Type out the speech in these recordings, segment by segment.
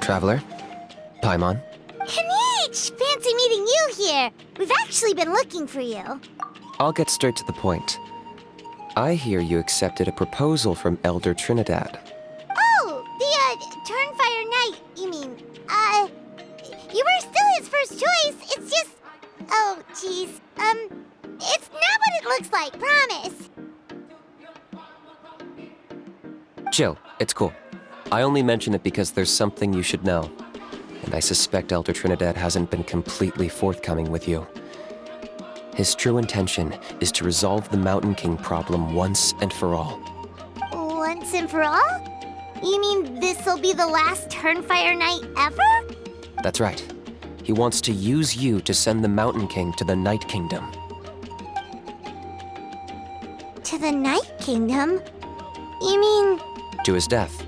Traveler? Paimon? Kinich! Fancy meeting you here. We've actually been looking for you. I'll get straight to the point. I hear you accepted a proposal from Elder Trinidad. Oh, the, Turnfire Knight, you mean. You were still his first choice. It's just... Oh, jeez. It's not what it looks like, promise. Chill, it's cool. I only mention it because there's something you should know. And I suspect Elder Trinidad hasn't been completely forthcoming with you. His true intention is to resolve the Mountain King problem once and for all. Once and for all? You mean this'll be the last Turnfire Knight ever? That's right. He wants to use you to send the Mountain King to the Night Kingdom. To the Night Kingdom? You mean... To his death.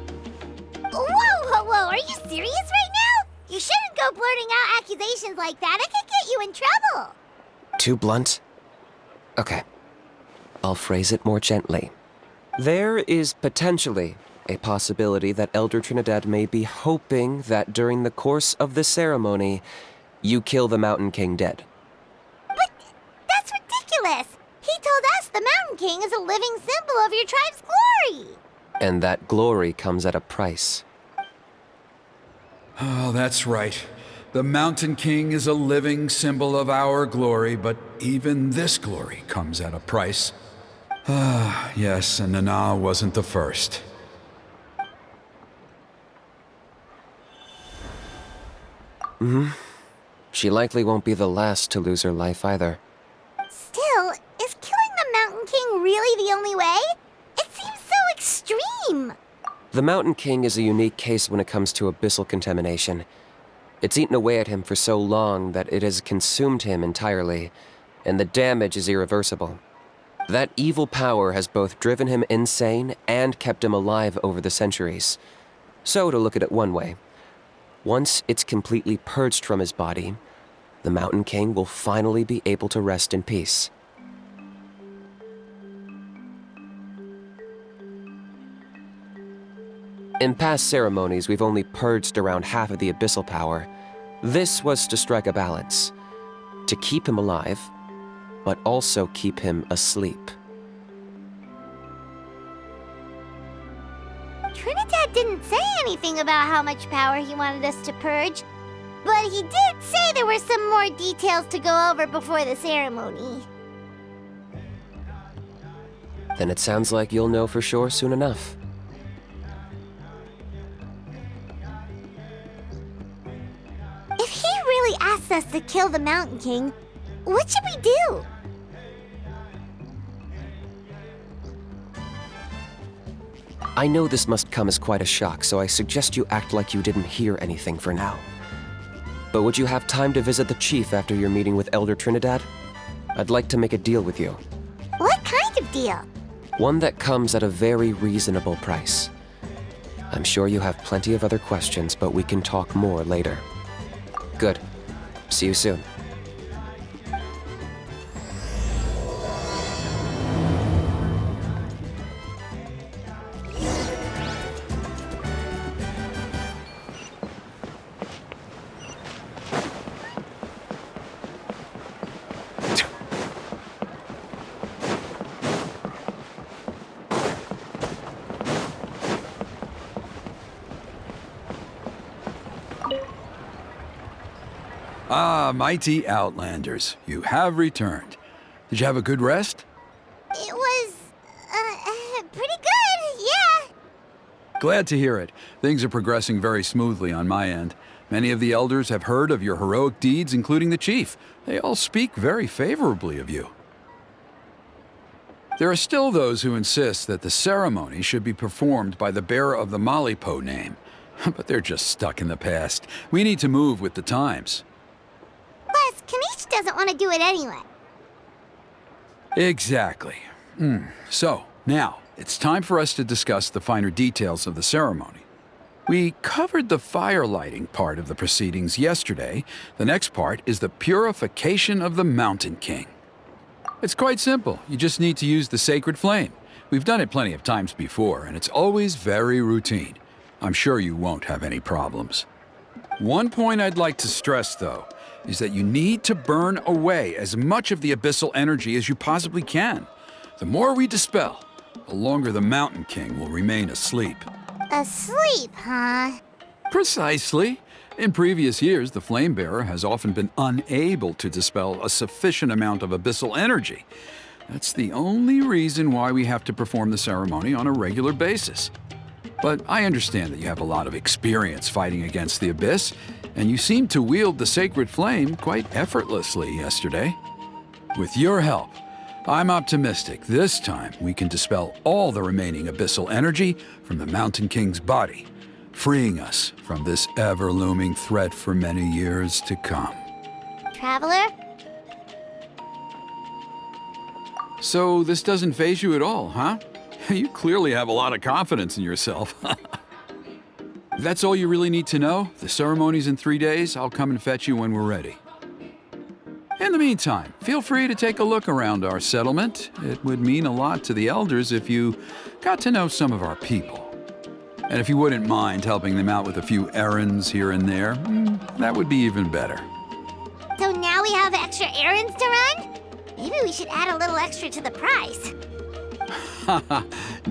Whoa, are you serious right now? You shouldn't go blurting out accusations like that. It could get you in trouble. Too blunt? Okay. I'll phrase it more gently. There is potentially a possibility that Elder Trinidad may be hoping that during the course of the ceremony, you kill the Mountain King dead. But that's ridiculous. He told us the Mountain King is a living symbol of your tribe's glory. And that glory comes at a price. Oh, that's right. The Mountain King is a living symbol of our glory, but even this glory comes at a price. Ah, yes, and Nana wasn't the first. She likely won't be the last to lose her life either. Still, is killing the Mountain King really the only way? It seems so extreme. The Mountain King is a unique case when it comes to abyssal contamination. It's eaten away at him for so long that it has consumed him entirely, and the damage is irreversible. That evil power has both driven him insane and kept him alive over the centuries. So, to look at it one way, once it's completely purged from his body, the Mountain King will finally be able to rest in peace. In past ceremonies, we've only purged around half of the abyssal power. This was to strike a balance, to keep him alive, but also keep him asleep. Trinidad didn't say anything about how much power he wanted us to purge, but he did say there were some more details to go over before the ceremony. Then it sounds like you'll know for sure soon enough. If he really asks us to kill the Mountain King, what should we do? I know this must come as quite a shock, so I suggest you act like you didn't hear anything for now. But would you have time to visit the chief after your meeting with Elder Trinidad? I'd like to make a deal with you. What kind of deal? One that comes at a very reasonable price. I'm sure you have plenty of other questions, but we can talk more later. Good. See you soon. Ah, mighty Outlanders, you have returned. Did you have a good rest? It was, pretty good, yeah. Glad to hear it. Things are progressing very smoothly on my end. Many of the elders have heard of your heroic deeds, including the chief. They all speak very favorably of you. There are still those who insist that the ceremony should be performed by the bearer of the Malipo name. But they're just stuck in the past. We need to move with the times. Plus, Kinich doesn't want to do it anyway. Exactly. So, now, it's time for us to discuss the finer details of the ceremony. We covered the fire lighting part of the proceedings yesterday. The next part is the purification of the Mountain King. It's quite simple. You just need to use the sacred flame. We've done it plenty of times before, and it's always very routine. I'm sure you won't have any problems. One point I'd like to stress, though, is that you need to burn away as much of the abyssal energy as you possibly can. The more we dispel, the longer the Mountain King will remain asleep. Asleep, huh? Precisely. In previous years, the Flame Bearer has often been unable to dispel a sufficient amount of abyssal energy. That's the only reason why we have to perform the ceremony on a regular basis. But I understand that you have a lot of experience fighting against the Abyss, and you seemed to wield the sacred flame quite effortlessly yesterday. With your help, I'm optimistic this time we can dispel all the remaining abyssal energy from the Mountain King's body, freeing us from this ever-looming threat for many years to come. Traveler? So this doesn't faze you at all, huh? You clearly have a lot of confidence in yourself. That's all you really need to know. The ceremony's in 3 days. I'll come and fetch you when we're ready. In the meantime, feel free to take a look around our settlement. It would mean a lot to the elders if you got to know some of our people. And if you wouldn't mind helping them out with a few errands here and there, that would be even better. So now we have extra errands to run? Maybe we should add a little extra to the price.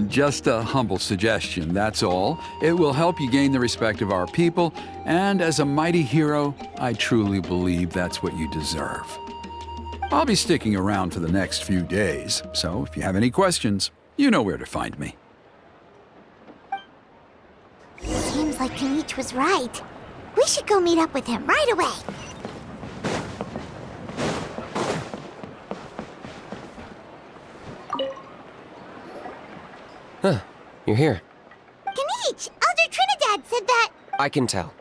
Just a humble suggestion, that's all. It will help you gain the respect of our people, and as a mighty hero, I truly believe that's what you deserve. I'll be sticking around for the next few days, so if you have any questions, you know where to find me. Seems like Kinich was right. We should go meet up with him right away. Huh, you're here. Kinich! Elder Trinidad said that... I can tell.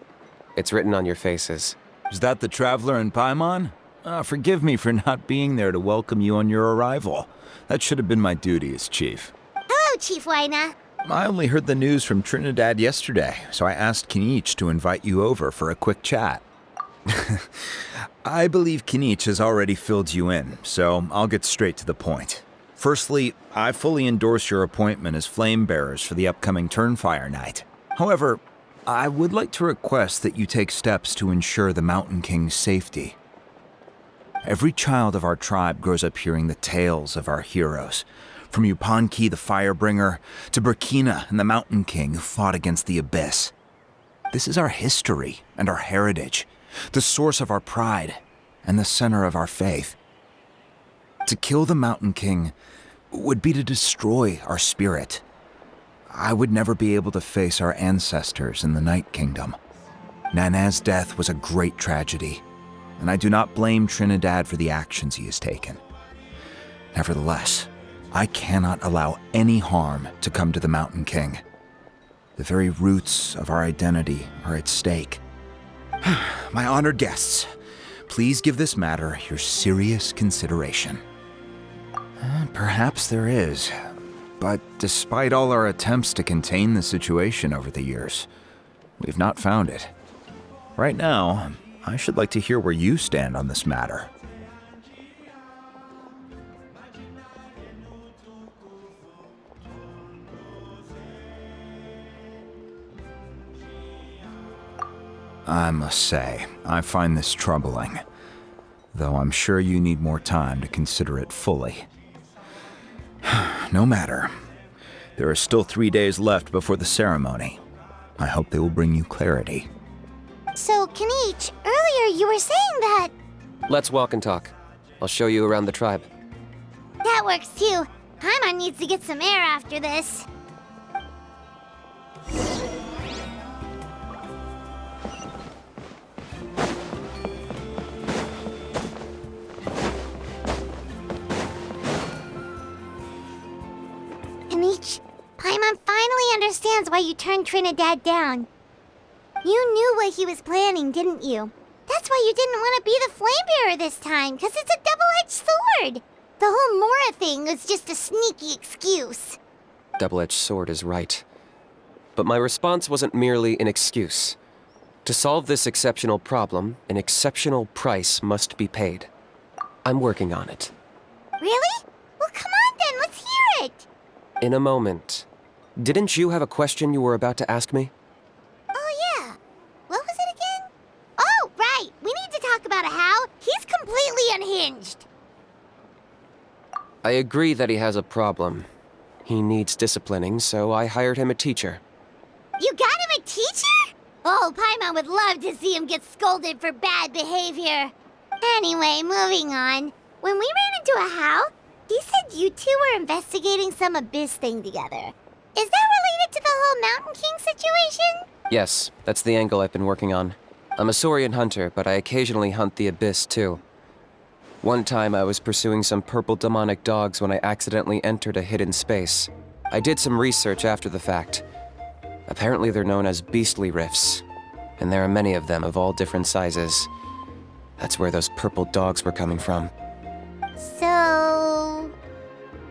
It's written on your faces. Is that the Traveler in Paimon? Forgive me for not being there to welcome you on your arrival. That should have been my duty as chief. Hello, Chief Waina. I only heard the news from Trinidad yesterday, so I asked Kinich to invite you over for a quick chat. I believe Kinich has already filled you in, so I'll get straight to the point. Firstly, I fully endorse your appointment as flame bearers for the upcoming Turnfire Night. However, I would like to request that you take steps to ensure the Mountain King's safety. Every child of our tribe grows up hearing the tales of our heroes, from Yupanqui the Firebringer to Burkina and the Mountain King who fought against the Abyss. This is our history and our heritage, the source of our pride and the center of our faith. To kill the Mountain King would be to destroy our spirit. I would never be able to face our ancestors in the Night Kingdom. Nana's death was a great tragedy, and I do not blame Trinidad for the actions he has taken. Nevertheless, I cannot allow any harm to come to the Mountain King. The very roots of our identity are at stake. My honored guests, please give this matter your serious consideration. Perhaps there is, but despite all our attempts to contain the situation over the years, we've not found it. Right now, I should like to hear where you stand on this matter. I must say, I find this troubling, though I'm sure you need more time to consider it fully. No matter. There are still 3 days left before the ceremony. I hope they will bring you clarity. So, Kinich, earlier you were saying that... Let's walk and talk. I'll show you around the tribe. That works too. Paimon needs to get some air after this. Kinich, Paimon finally understands why you turned Trinidad down. You knew what he was planning, didn't you? That's why you didn't want to be the flame bearer this time, because it's a double-edged sword. The whole Mora thing was just a sneaky excuse. Double-edged sword is right. But my response wasn't merely an excuse. To solve this exceptional problem, an exceptional price must be paid. I'm working on it. Really? Well, come on then, let's hear it. In a moment. Didn't you have a question you were about to ask me? Oh yeah. What was it again? I agree that he has a problem. He needs disciplining, so I hired him a teacher. You got him a teacher? Oh, Paimon would love to see him get scolded for bad behavior. Anyway, moving on. When we ran into a house, he said you two were investigating some abyss thing together. Is that related to the whole Mountain King situation? Yes, that's the angle I've been working on. I'm a Saurian hunter, but I occasionally hunt the abyss too. One time I was pursuing some purple demonic dogs when I accidentally entered a hidden space. I did some research after the fact. Apparently they're known as beastly rifts, and there are many of them of all different sizes. That's where those purple dogs were coming from.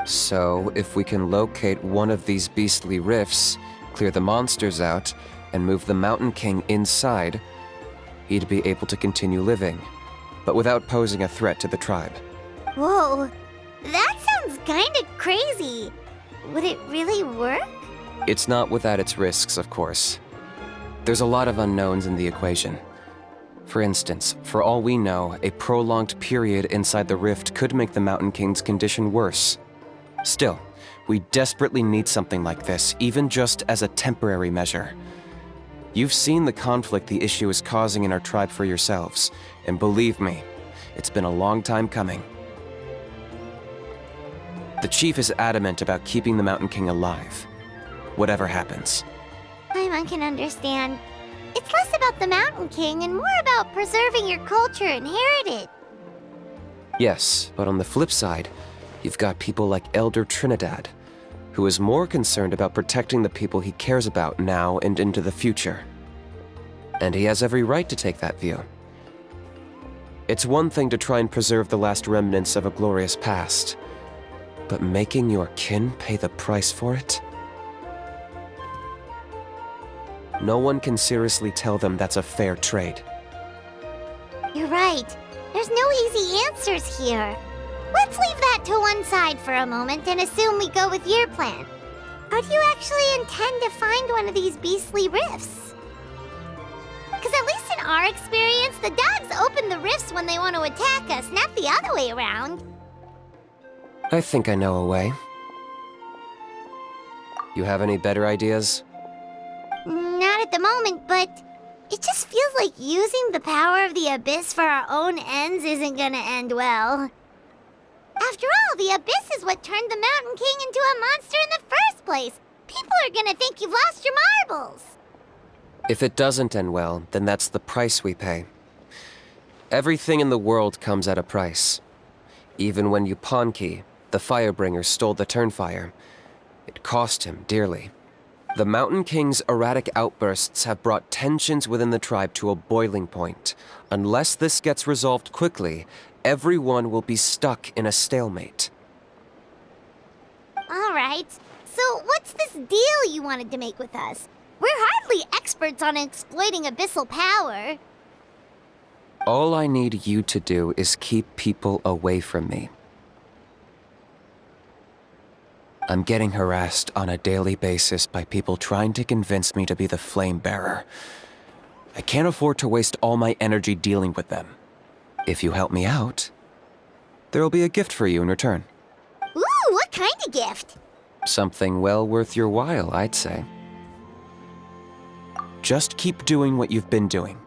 So, if we can locate one of these beastly rifts, clear the monsters out, and move the Mountain King inside, he'd be able to continue living, but without posing a threat to the tribe. whoa, that sounds kinda crazy. Would it really work? It's not without its risks, of course. There's a lot of unknowns in the equation. For instance, for all we know, a prolonged period inside the rift could make the Mountain King's condition worse. Still, we desperately need something like this, even just as a temporary measure. You've seen the conflict the issue is causing in our tribe for yourselves, and believe me, it's been a long time coming. The chief is adamant about keeping the Mountain King alive, whatever happens. Paimon can understand. It's less about the Mountain King and more about preserving your culture and heritage. Yes, but on the flip side, you've got people like Elder Trinidad, who is more concerned about protecting the people he cares about now and into the future. And he has every right to take that view. It's one thing to try and preserve the last remnants of a glorious past, but making your kin pay the price for it? No one can seriously tell them that's a fair trade. You're right. There's no easy answers here. Let's leave that to one side for a moment and assume we go with your plan. How do you actually intend to find one of these beastly rifts? Because at least in our experience, the dogs open the rifts when they want to attack us, not the other way around. I think I know a way. You have any better ideas? Not at the moment, but it just feels like using the power of the Abyss for our own ends isn't gonna end well. After all, the Abyss is what turned the Mountain King into a monster in the first place. People are gonna think you've lost your marbles. If it doesn't end well, then that's the price we pay. Everything in the world comes at a price. Even when Yupanqui, the Firebringer, stole the Turnfire, it cost him dearly. The Mountain King's erratic outbursts have brought tensions within the tribe to a boiling point. Unless this gets resolved quickly, everyone will be stuck in a stalemate. All right, so what's this deal you wanted to make with us? We're hardly experts on exploiting abyssal power. All I need you to do is keep people away from me. I'm getting harassed on a daily basis by people trying to convince me to be the flame bearer. I can't afford to waste all my energy dealing with them. If you help me out, there'll be a gift for you in return. Ooh, what kind of gift? Something well worth your while, I'd say. Just keep doing what you've been doing.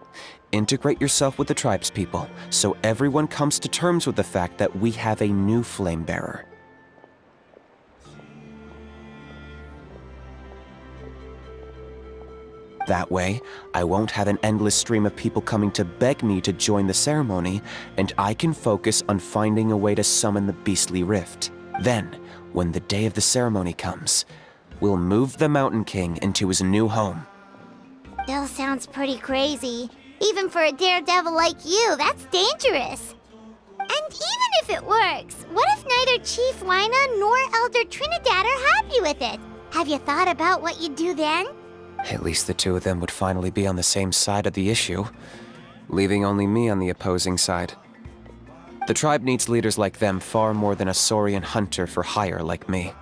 Integrate yourself with the tribespeople, so everyone comes to terms with the fact that we have a new flame bearer. That way, I won't have an endless stream of people coming to beg me to join the ceremony, and I can focus on finding a way to summon the beastly rift. Then, when the day of the ceremony comes, we'll move the Mountain King into his new home. Still sounds pretty crazy. Even for a daredevil like you, that's dangerous. And even if it works, what if neither Chief Wyna nor Elder Trinidad are happy with it? Have you thought about what you'd do then? At least the two of them would finally be on the same side of the issue, leaving only me on the opposing side. The tribe needs leaders like them far more than a Saurian hunter for hire like me.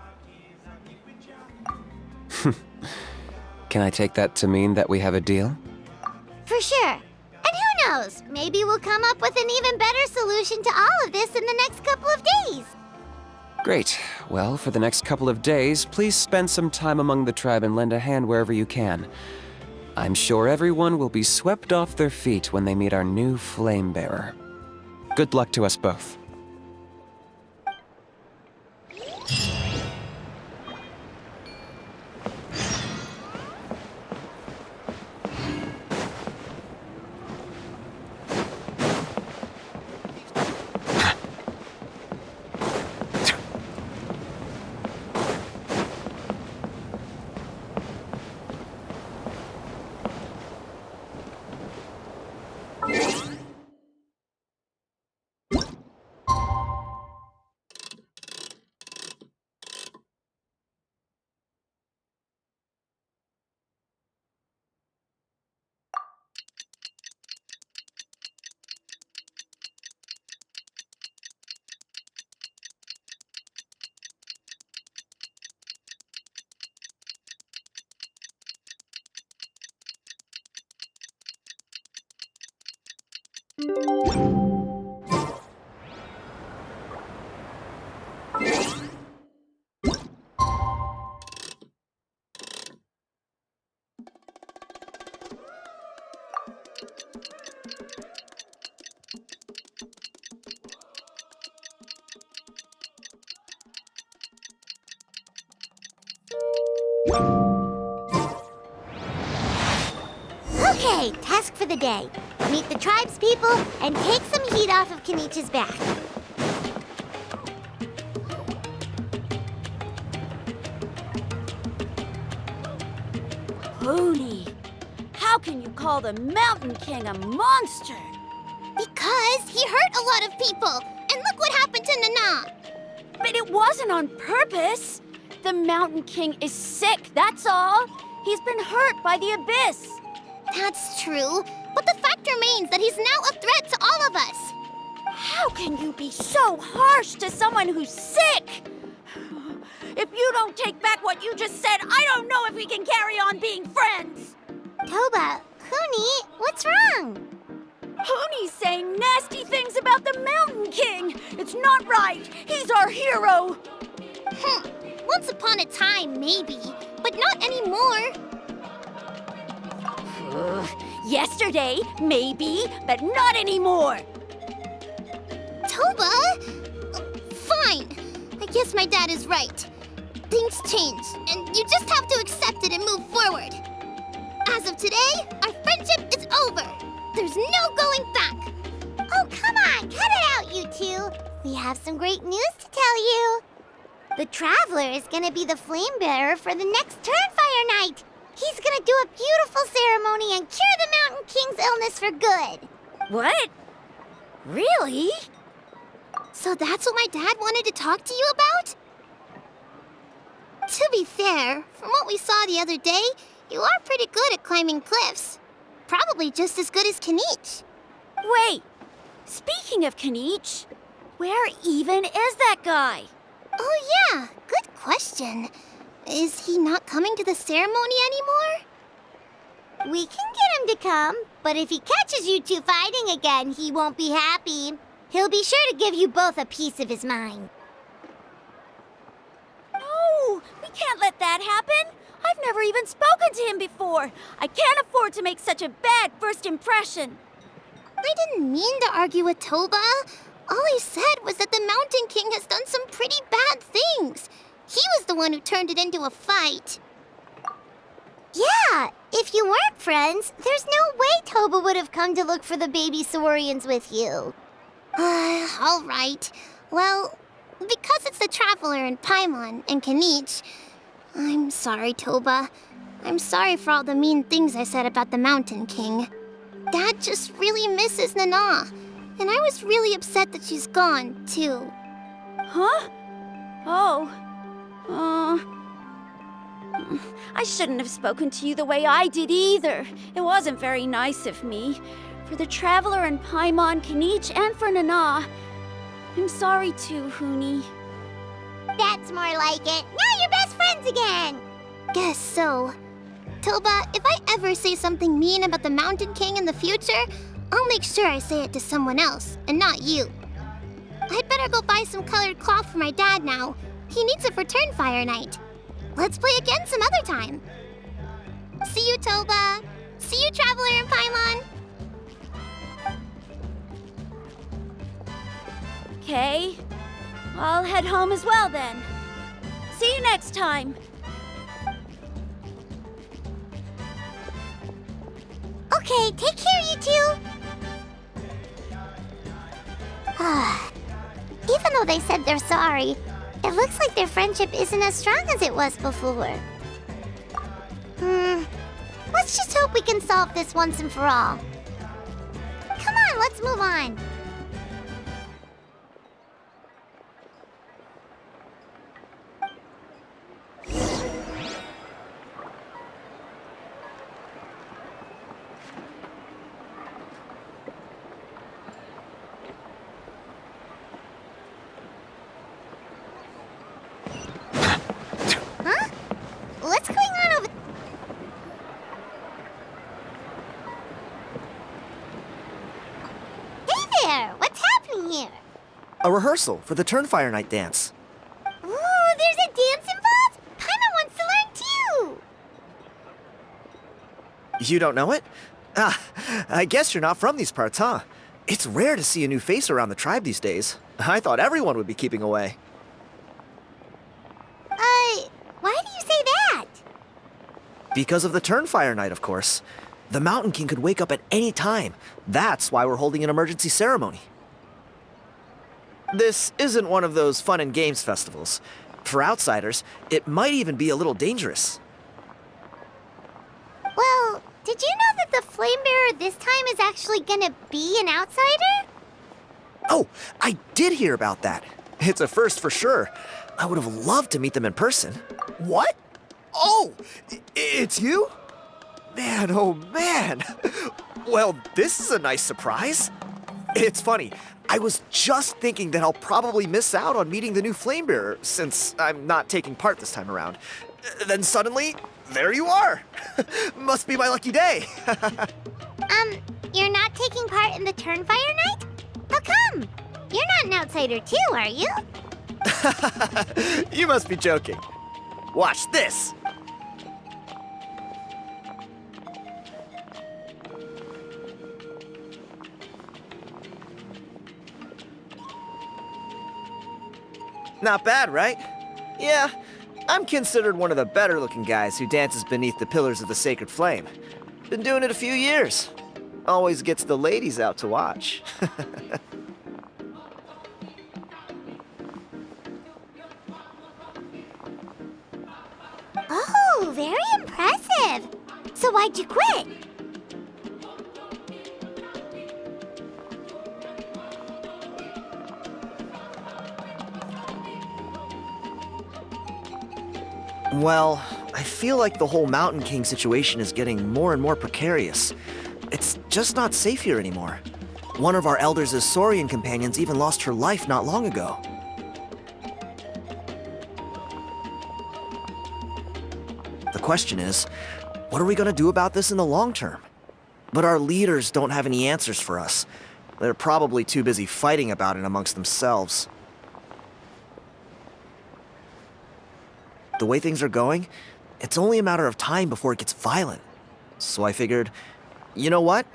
Can I take that to mean that we have a deal? For sure. And who knows, maybe we'll come up with an even better solution to all of this in the next couple of days. Great. Well, for the next couple of days, please spend some time among the tribe and lend a hand wherever you can. I'm sure everyone will be swept off their feet when they meet our new flame bearer. Good luck to us both. Okay, task for the day. Meet the tribe's people and take some heat off of Kinich's back. Pony, how can you call the Mountain King a monster? Because he hurt a lot of people. And look what happened to Nana. But it wasn't on purpose. The Mountain King is sick, that's all. He's been hurt by the abyss. That's true. But the fact remains that he's now a threat to all of us. How can you be so harsh to someone who's sick? If you don't take back what you just said, I don't know if we can carry on being friends. Toba, Huni, what's wrong? Hooney's saying nasty things about the Mountain King. It's not right. He's our hero. Once upon a time, maybe, but not anymore. Yesterday, maybe, but not anymore. Toba? Fine. I guess my dad is right. Things change, and you just have to accept it and move forward. As of today, our friendship is over. There's no going back. Oh, come on, cut it out, you two. We have some great news to tell you. The Traveler is gonna be the flame bearer for the next Turnfire night. He's gonna do a beautiful ceremony and cure the Mountain King's illness for good. What? Really? So that's what my dad wanted to talk to you about? To be fair, from what we saw the other day, you are pretty good at climbing cliffs. Probably just as good as Kinich. Wait, speaking of Kinich, where even is that guy? Oh yeah, good question. Is he not coming to the ceremony anymore? We can get him to come, but if he catches you two fighting again, he won't be happy. He'll be sure to give you both a piece of his mind. No, we can't let that happen. I've never even spoken to him before. I can't afford to make such a bad first impression. I didn't mean to argue with Toba. All I said was that the Mountain King has done some pretty bad things. He was the one who turned it into a fight. Yeah, if you weren't friends, there's no way Toba would have come to look for the baby Saurians with you. All right. Well, because it's the Traveler and Paimon and Kinich, I'm sorry, Toba. I'm sorry for all the mean things I said about the Mountain King. Dad just really misses Nana, and I was really upset that she's gone, too. Huh? Oh. I shouldn't have spoken to you the way I did either. It wasn't very nice of me. For the Traveler and Paimon, Kinich, and for Nana. I'm sorry too, Huni. That's more like it. Now you're best friends again. Guess so. Toba, if I ever say something mean about the Mountain King in the future, I'll make sure I say it to someone else, and not you. I'd better go buy some colored cloth for my dad now. He needs it for Turnfire Night. Let's play again some other time. See you, Toba. See you, Traveler and Paimon. Okay. I'll head home as well then. See you next time. Okay, take care, you two. Even though they said they're sorry, it looks like their friendship isn't as strong as it was before. Let's just hope we can solve this once and for all. Come on, let's move on. Huh? What's going on over... Hey there! What's happening here? A rehearsal for the Turnfire Night dance. Ooh, there's a dance involved? Paimon wants to learn too! You don't know it? Ah, I guess you're not from these parts, huh? It's rare to see a new face around the tribe these days. I thought everyone would be keeping away. Why do you say that? Because of the Turnfire Night, of course. The Mountain King could wake up at any time. That's why we're holding an emergency ceremony. This isn't one of those fun and games festivals. For outsiders, it might even be a little dangerous. Well, did you know that the Flame Bearer this time is actually gonna be an outsider? Oh, I did hear about that. It's a first for sure. I would have loved to meet them in person. What? Oh, it's you? Man, oh man. Well, this is a nice surprise. It's funny. I was just thinking that I'll probably miss out on meeting the new Flame Bearer since I'm not taking part this time around. Then suddenly, there you are. Must be my lucky day. You're not taking part in the Turnfire Night? How come? You're not an outsider too, are you? You must be joking. Watch this. Not bad, right? Yeah, I'm considered one of the better looking guys who dances beneath the pillars of the sacred flame. Been doing it a few years. Always gets the ladies out to watch. Oh, very impressive. So why'd you quit? Well, I feel like the whole Mountain King situation is getting more and more precarious. It's just not safe here anymore. One of our elders' Saurian companions even lost her life not long ago. The question is, what are we going to do about this in the long term? But our leaders don't have any answers for us. They're probably too busy fighting about it amongst themselves. The way things are going, it's only a matter of time before it gets violent. So I figured, you know what?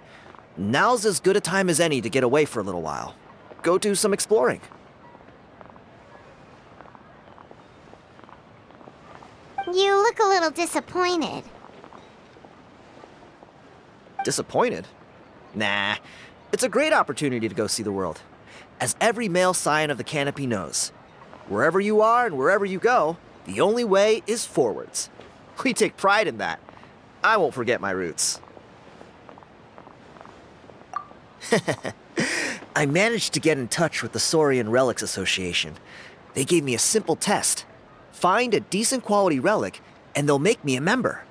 Now's as good a time as any to get away for a little while. Go do some exploring. You look a little disappointed. Disappointed? Nah, it's a great opportunity to go see the world. As every male scion of the canopy knows, wherever you are and wherever you go, the only way is forwards. We take pride in that. I won't forget my roots. I managed to get in touch with the Saurian Relics Association. They gave me a simple test. Find a decent quality relic, and they'll make me a member.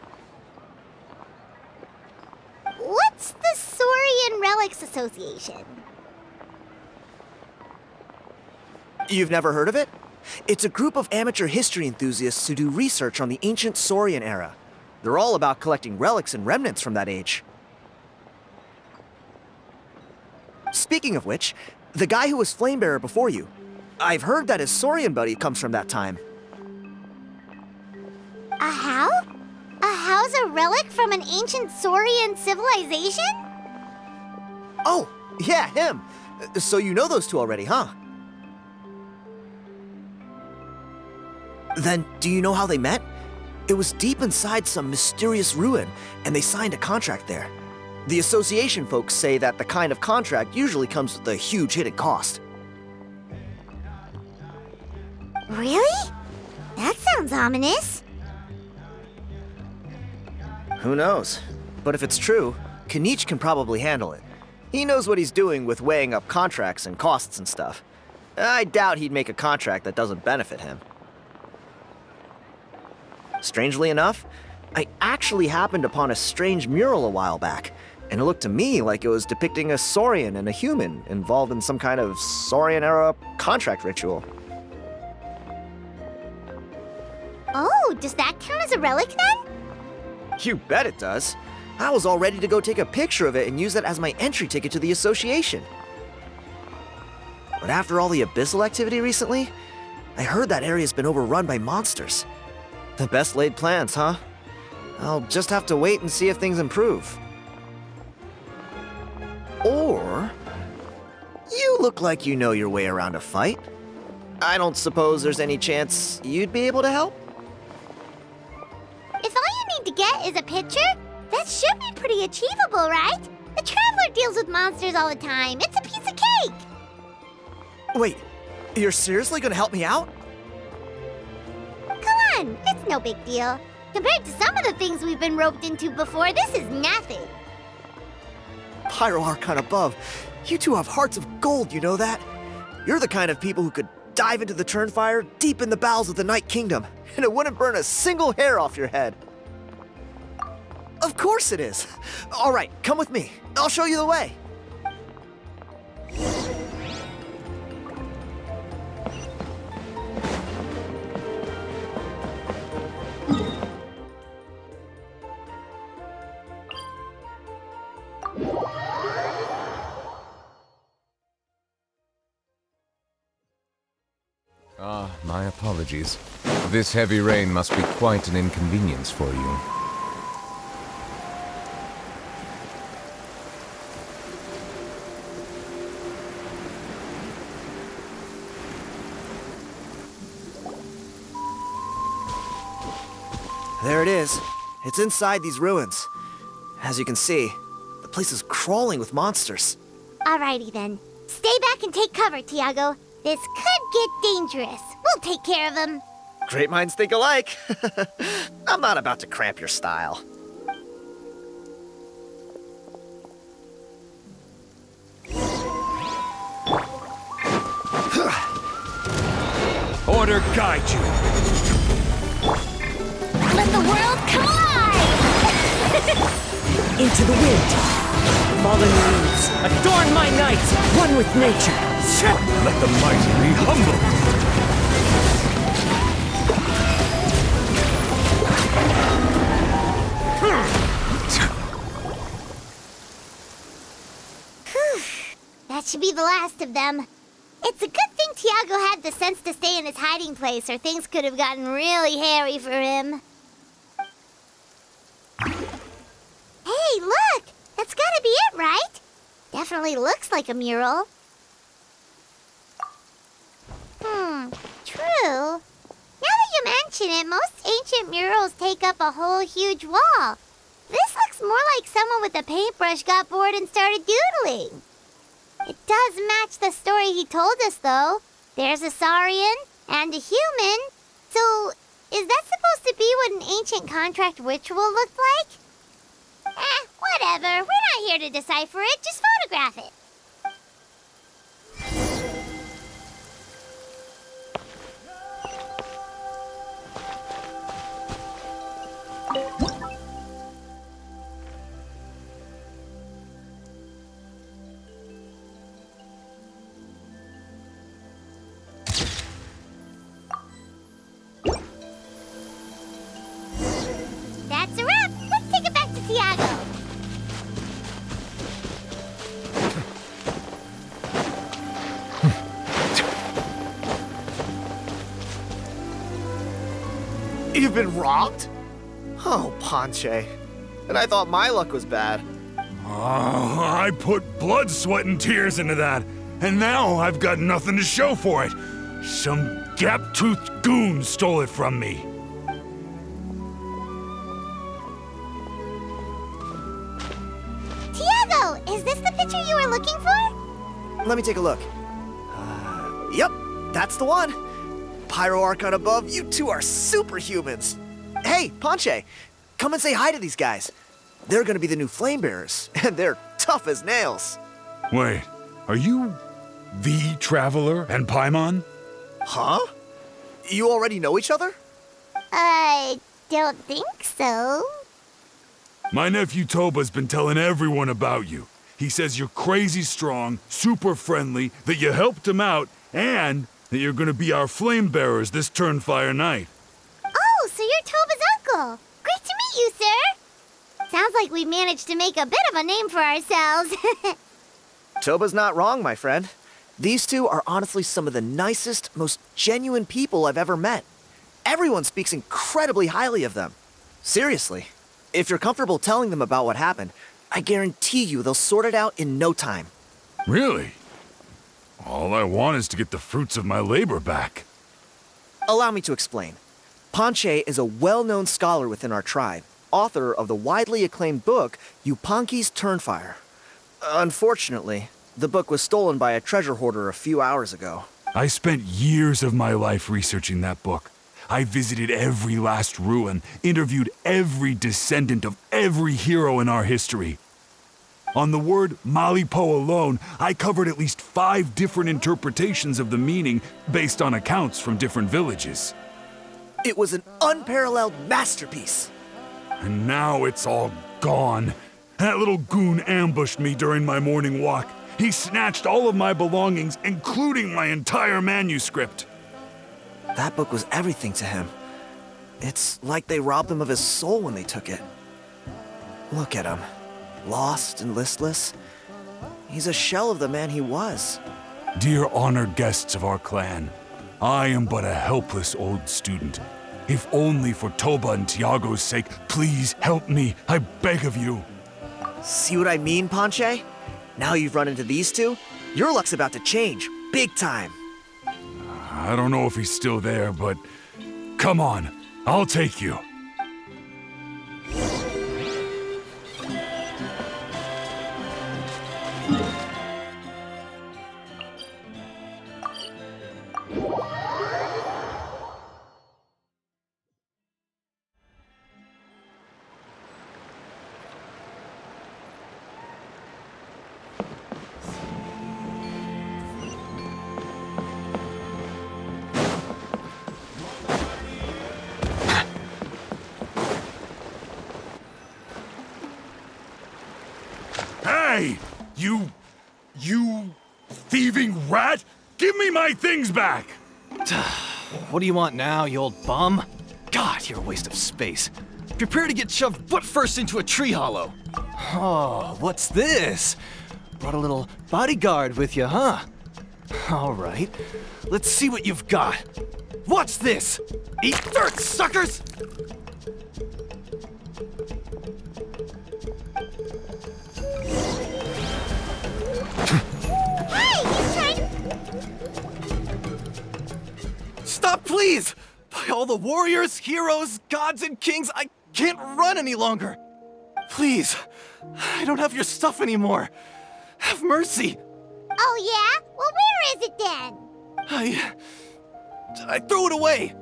What's the Saurian Relics Association? You've never heard of it? It's a group of amateur history enthusiasts who do research on the ancient Saurian era. They're all about collecting relics and remnants from that age. Speaking of which, The guy who was Flamebearer before you. I've heard that his Saurian buddy comes from that time. A how? A how's a relic from an ancient Saurian civilization? Oh, yeah, him. So you know those two already, huh? Then, do you know how they met? It was deep inside some mysterious ruin, and they signed a contract there. The association folks say that the kind of contract usually comes with a huge hidden cost. Really? That sounds ominous. Who knows? But if it's true, Kinich can probably handle it. He knows what he's doing with weighing up contracts and costs and stuff. I doubt he'd make a contract that doesn't benefit him. Strangely enough, I actually happened upon a strange mural a while back, and it looked to me like it was depicting a Saurian and a human involved in some kind of Saurian-era contract ritual. Oh, does that count as a relic then? You bet it does. I was all ready to go take a picture of it and use that as my entry ticket to the association. But after all the abyssal activity recently, I heard that area's been overrun by monsters. The best laid plans, huh? I'll just have to wait and see if things improve. Or, you look like you know your way around a fight. I don't suppose there's any chance you'd be able to help? If all you need to get is a picture, that should be pretty achievable, right? The Traveler deals with monsters all the time. It's a piece of cake. Wait, you're seriously gonna help me out? Come on, it's no big deal. Compared to some of the things we've been roped into before, this is nothing. Pyro Archon above, you two have hearts of gold, you know that? You're the kind of people who could dive into the Turnfire deep in the bowels of the Night Kingdom, and it wouldn't burn a single hair off your head. Of course it is. All right, come with me. I'll show you the way. My apologies. This heavy rain must be quite an inconvenience for you. There it is. It's inside these ruins. As you can see, the place is crawling with monsters. Alrighty then. Stay back and take cover, Tiago. This could get dangerous. We'll take care of him. Great minds think alike. I'm not about to cramp your style. Order guide you. Let the world collide! Into the wind. Fallen leaves, adorn my night, one with nature. Let the mighty be humbled. That should be the last of them. It's a good thing Tiago had the sense to stay in his hiding place, or things could have gotten really hairy for him. Hey, look! That's gotta be it, right? Definitely looks like a mural. True. Now that you mention it, most ancient murals take up a whole huge wall. This looks more like someone with a paintbrush got bored and started doodling. It does match the story he told us, though. There's a Saurian and a human. So, is that supposed to be what an ancient contract ritual looked like? Whatever. We're not here to decipher it. Just photograph it. That's a wrap. Let's take it back to Tiago. You've been robbed? Oh, Ponche. And I thought my luck was bad. I put blood, sweat, and tears into that, and now I've got nothing to show for it. Some gap-toothed goon stole it from me. Tiago, is this the picture you were looking for? Let me take a look. Yep, that's the one. Pyro Archon above, you two are superhumans. Hey, Ponche, come and say hi to these guys. They're gonna be the new flame bearers, and they're tough as nails. Wait, are you the Traveler and Paimon? Huh? You already know each other? I don't think so. My nephew Toba's been telling everyone about you. He says you're crazy strong, super friendly, that you helped him out, and that you're gonna be our flame bearers this Turnfire night. Oh, so you're Toba's uncle. Great to meet you, sir. Sounds like we managed to make a bit of a name for ourselves. Toba's not wrong, my friend. These two are honestly some of the nicest, most genuine people I've ever met. Everyone speaks incredibly highly of them. Seriously, if you're comfortable telling them about what happened, I guarantee you they'll sort it out in no time. Really? All I want is to get the fruits of my labor back. Allow me to explain. Ponche is a well-known scholar within our tribe, author of the widely acclaimed book, Yupanqui's Turnfire. Unfortunately, the book was stolen by a treasure hoarder a few hours ago. I spent years of my life researching that book. I visited every last ruin, interviewed every descendant of every hero in our history. On the word Malipo alone, I covered at least 5 different interpretations of the meaning based on accounts from different villages. It was an unparalleled masterpiece. And now it's all gone. That little goon ambushed me during my morning walk. He snatched all of my belongings, including my entire manuscript. That book was everything to him. It's like they robbed him of his soul when they took it. Look at him. Lost and listless. He's a shell of the man he was. Dear honored guests of our clan, I am but a helpless old student. If only for Toba and Tiago's sake, please help me, I beg of you. See what I mean, Ponche? Now you've run into these two, your luck's about to change, big time. I don't know if he's still there, but come on, I'll take you. Hey! You thieving rat! Give me my things back! What do you want now, you old bum? God, you're a waste of space. Prepare to get shoved butt first into a tree hollow. Oh, what's this? Brought a little bodyguard with you, huh? All right, let's see what you've got. What's this? Eat dirt, suckers! Stop, please! By all the warriors, heroes, gods, and kings, I can't run any longer. Please, I don't have your stuff anymore. Have mercy. Oh, yeah? Well, where is it then? I threw it away.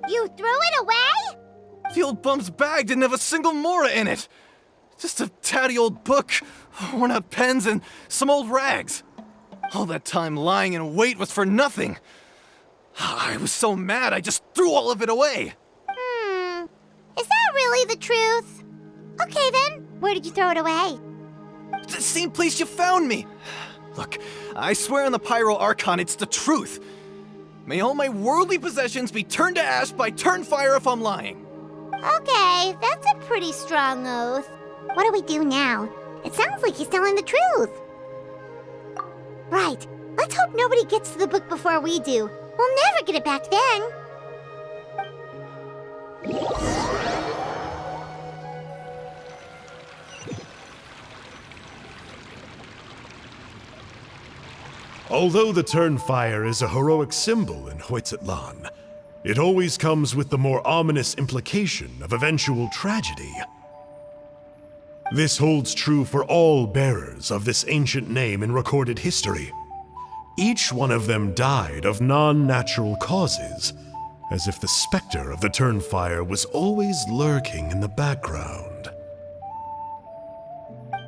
You threw it away? The old bum's bag didn't have a single mora in it. Just a tatty old book, worn out pens, and some old rags. All that time lying in wait was for nothing. I was so mad, I just threw all of it away. Is that really the truth? Okay then, where did you throw it away? The same place you found me. Look, I swear on the Pyro Archon, it's the truth. May all my worldly possessions be turned to ash by Turnfire if I'm lying. Okay, that's a pretty strong oath. What do we do now? It sounds like he's telling the truth. Right, let's hope nobody gets to the book before we do. We'll never get it back then. Although the Turnfire is a heroic symbol in Hoytzatlan, it always comes with the more ominous implication of eventual tragedy. This holds true for all bearers of this ancient name in recorded history. Each one of them died of non-natural causes, as if the specter of the Turnfire was always lurking in the background.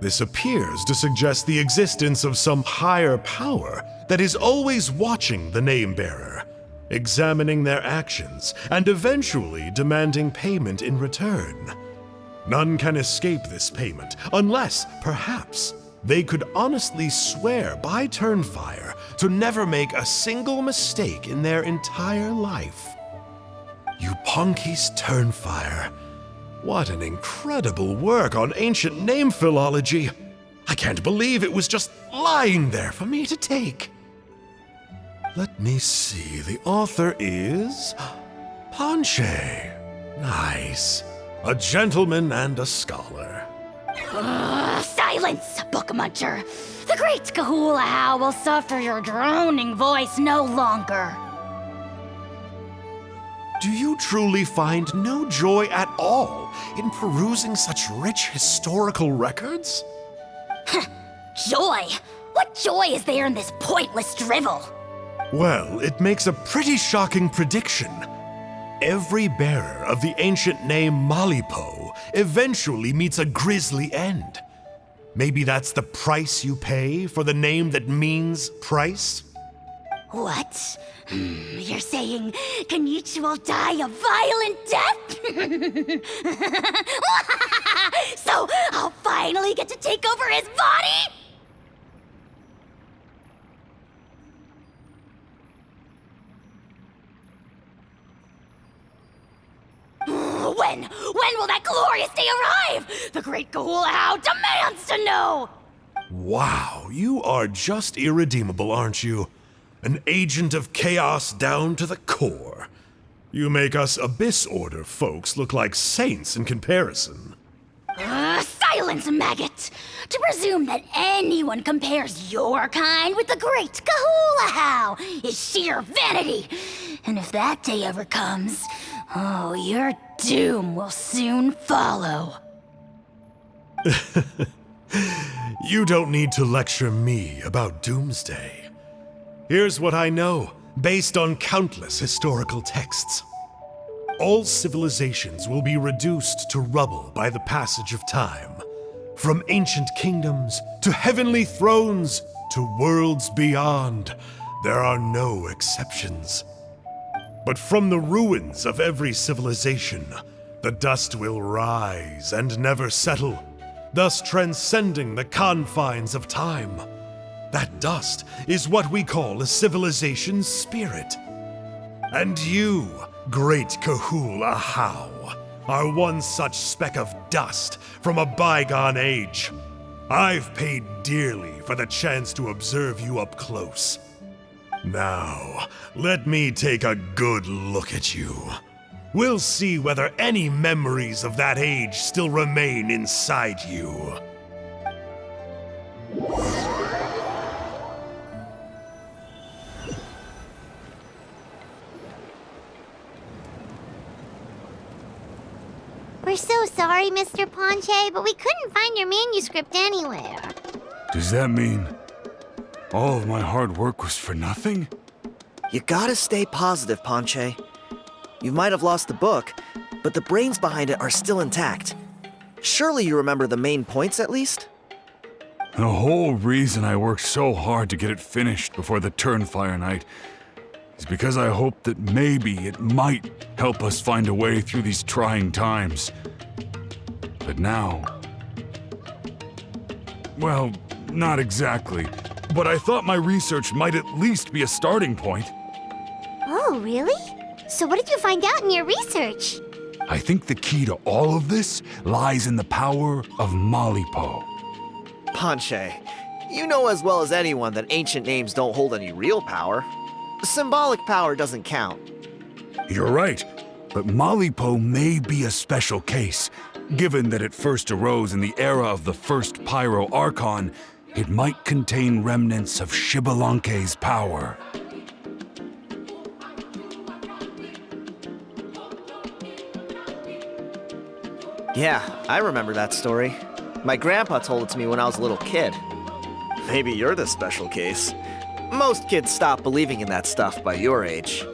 This appears to suggest the existence of some higher power that is always watching the name-bearer, examining their actions, and eventually demanding payment in return. None can escape this payment, unless, perhaps, they could honestly swear by Turnfire to never make a single mistake in their entire life. Yupanqui's Turnfire. What an incredible work on ancient name philology. I can't believe it was just lying there for me to take. Let me see, the author is Ponche. Nice. A gentleman and a scholar. Silence, book muncher. The great Kahulahow will suffer your droning voice no longer. Do you truly find no joy at all in perusing such rich historical records? Joy? What joy is there in this pointless drivel? Well, it makes a pretty shocking prediction. Every bearer of the ancient name Malipo eventually meets a grisly end. Maybe that's the price you pay for the name that means price? What? You're saying Kinich will die a violent death? So I'll finally get to take over his body? When will that glorious day arrive? The great Kahulahow demands to know! Wow, you are just irredeemable, aren't you? An agent of chaos down to the core. You make us Abyss Order folks look like saints in comparison. Silence, maggot! To presume that anyone compares your kind with the great Kahulahow is sheer vanity. And if that day ever comes, oh, your doom will soon follow. You don't need to lecture me about Doomsday. Here's what I know, based on countless historical texts. All civilizations will be reduced to rubble by the passage of time. From ancient kingdoms to heavenly thrones to worlds beyond, there are no exceptions. But from the ruins of every civilization, the dust will rise and never settle, thus transcending the confines of time. That dust is what we call a civilization's spirit. And you, great Kahulahow, are one such speck of dust from a bygone age. I've paid dearly for the chance to observe you up close. Now, let me take a good look at you. We'll see whether any memories of that age still remain inside you. We're so sorry, Mr. Ponche, but we couldn't find your manuscript anywhere. Does that mean all of my hard work was for nothing? You gotta stay positive, Ponche. You might have lost the book, but the brains behind it are still intact. Surely you remember the main points at least? The whole reason I worked so hard to get it finished before the Turnfire night is because I hoped that maybe it might help us find a way through these trying times. But now... well, not exactly. But I thought my research might at least be a starting point. Oh, really? So what did you find out in your research? I think the key to all of this lies in the power of Malipo. Ponche, you know as well as anyone that ancient names don't hold any real power. Symbolic power doesn't count. You're right. But Malipo may be a special case. Given that it first arose in the era of the first Pyro Archon, it might contain remnants of Xbalanque's power. Yeah, I remember that story. My grandpa told it to me when I was a little kid. Maybe you're the special case. Most kids stop believing in that stuff by your age.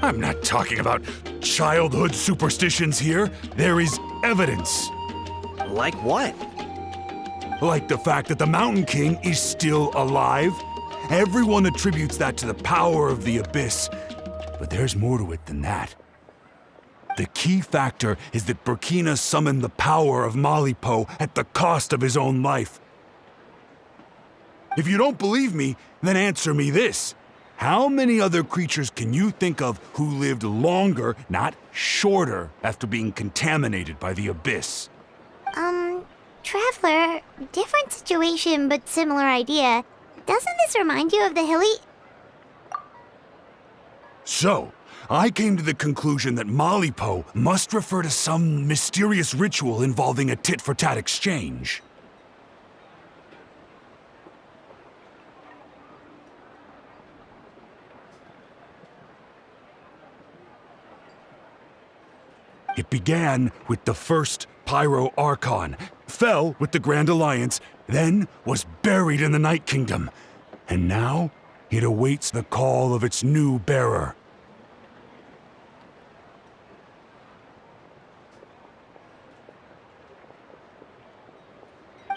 I'm not talking about childhood superstitions here. There is evidence. Like what? Like the fact that the Mountain King is still alive. Everyone attributes that to the power of the Abyss. But there's more to it than that. The key factor is that Burkina summoned the power of Malipo at the cost of his own life. If you don't believe me, then answer me this. How many other creatures can you think of who lived longer, not shorter, after being contaminated by the Abyss? Traveler, different situation but similar idea. Doesn't this remind you of the hilly... So, I came to the conclusion that Malipo must refer to some mysterious ritual involving a tit-for-tat exchange. It began with the first Pyro Archon, fell with the Grand Alliance, then was buried in the Night Kingdom. And now, it awaits the call of its new bearer.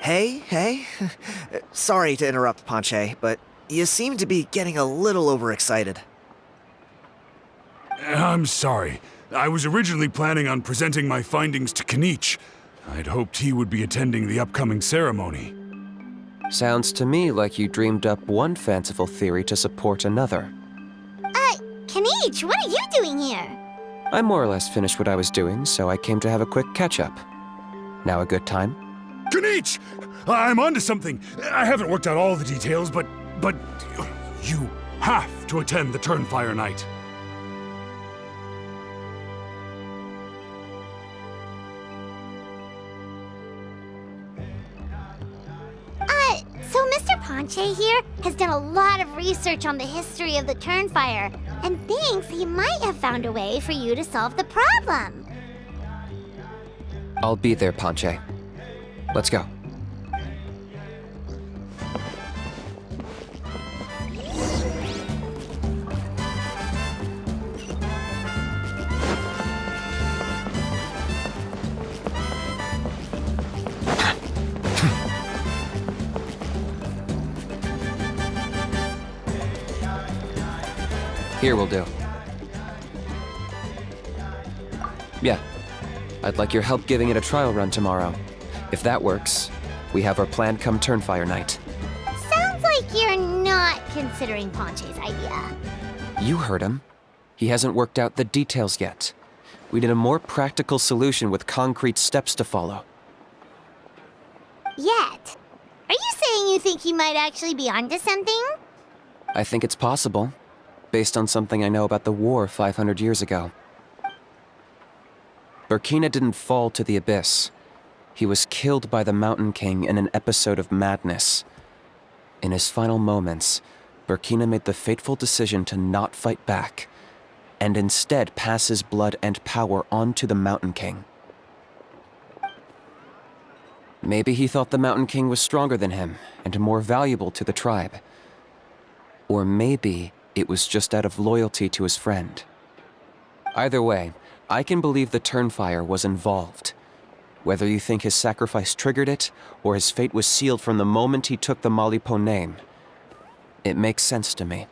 Hey. Sorry to interrupt, Ponche, but you seem to be getting a little overexcited. I'm sorry. I was originally planning on presenting my findings to Kinich. I'd hoped he would be attending the upcoming ceremony. Sounds to me like you dreamed up one fanciful theory to support another. Kinich, what are you doing here? I more or less finished what I was doing, so I came to have a quick catch-up. Now a good time? Kinich! I'm onto something. I haven't worked out all the details, but you have to attend the Turnfire Night. So Mr. Ponche here has done a lot of research on the history of the Turnfire, and thinks he might have found a way for you to solve the problem. I'll be there, Ponche. Let's go. Here will do. Yeah. I'd like your help giving it a trial run tomorrow. If that works, we have our plan come Turnfire Night. Sounds like you're not considering Ponche's idea. You heard him. He hasn't worked out the details yet. We need a more practical solution with concrete steps to follow. Yet. Are you saying you think he might actually be onto something? I think it's possible, based on something I know about the war 500 years ago. Burkina didn't fall to the Abyss. He was killed by the Mountain King in an episode of madness. In his final moments, Burkina made the fateful decision to not fight back, and instead pass his blood and power on to the Mountain King. Maybe he thought the Mountain King was stronger than him, and more valuable to the tribe. Or maybe it was just out of loyalty to his friend. Either way, I can believe the Turnfire was involved. Whether you think his sacrifice triggered it, or his fate was sealed from the moment he took the Malipo name, it makes sense to me.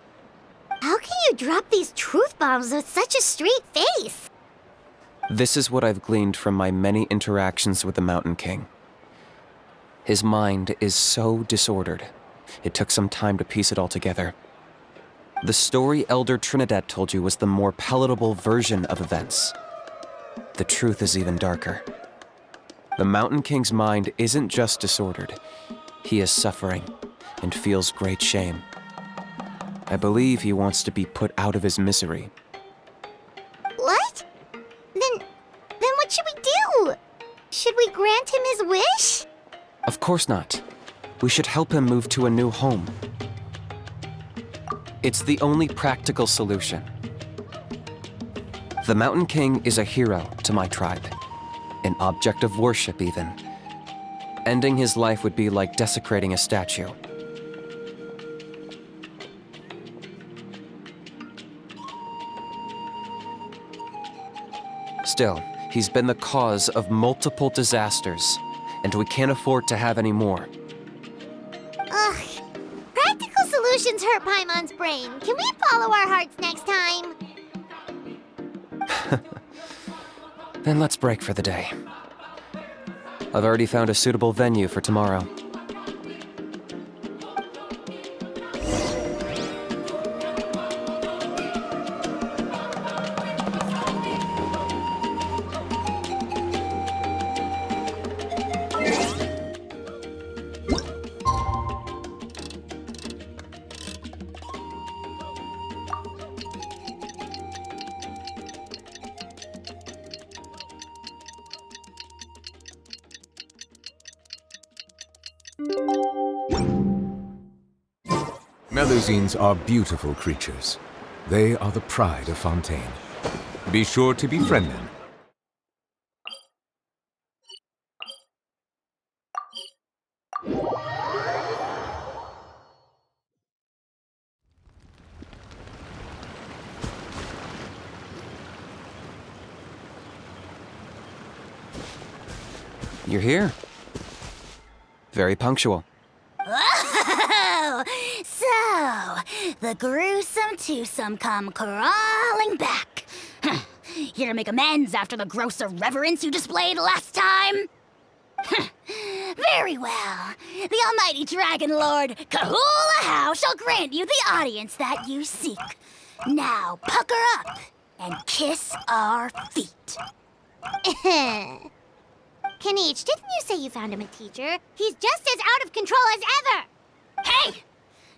How can you drop these truth bombs with such a straight face? This is what I've gleaned from my many interactions with the Mountain King. His mind is so disordered. It took some time to piece it all together. The story Elder Trinidad told you was the more palatable version of events. The truth is even darker. The Mountain King's mind isn't just disordered. He is suffering and feels great shame. I believe he wants to be put out of his misery. What? Should we grant him his wish? Of course not. We should help him move to a new home. It's the only practical solution. The Mountain King is a hero to my tribe. An object of worship, even. Ending his life would be like desecrating a statue. Still, he's been the cause of multiple disasters, and we can't afford to have any more. Ugh. Practical solutions hurt Paimon's brain. Can we follow our hearts next time? Then let's break for the day. I've already found a suitable venue for tomorrow. Melusines are beautiful creatures. They are the pride of Fontaine. Be sure to befriend them. You're here. Very punctual. Oh, so the gruesome twosome come crawling back. Here to make amends after the gross irreverence you displayed last time? Very well. The almighty Dragon Lord Kahula shall grant you the audience that you seek. Now pucker up and kiss our feet. Kinich, didn't you say you found him a teacher? He's just as out of control as ever! Hey!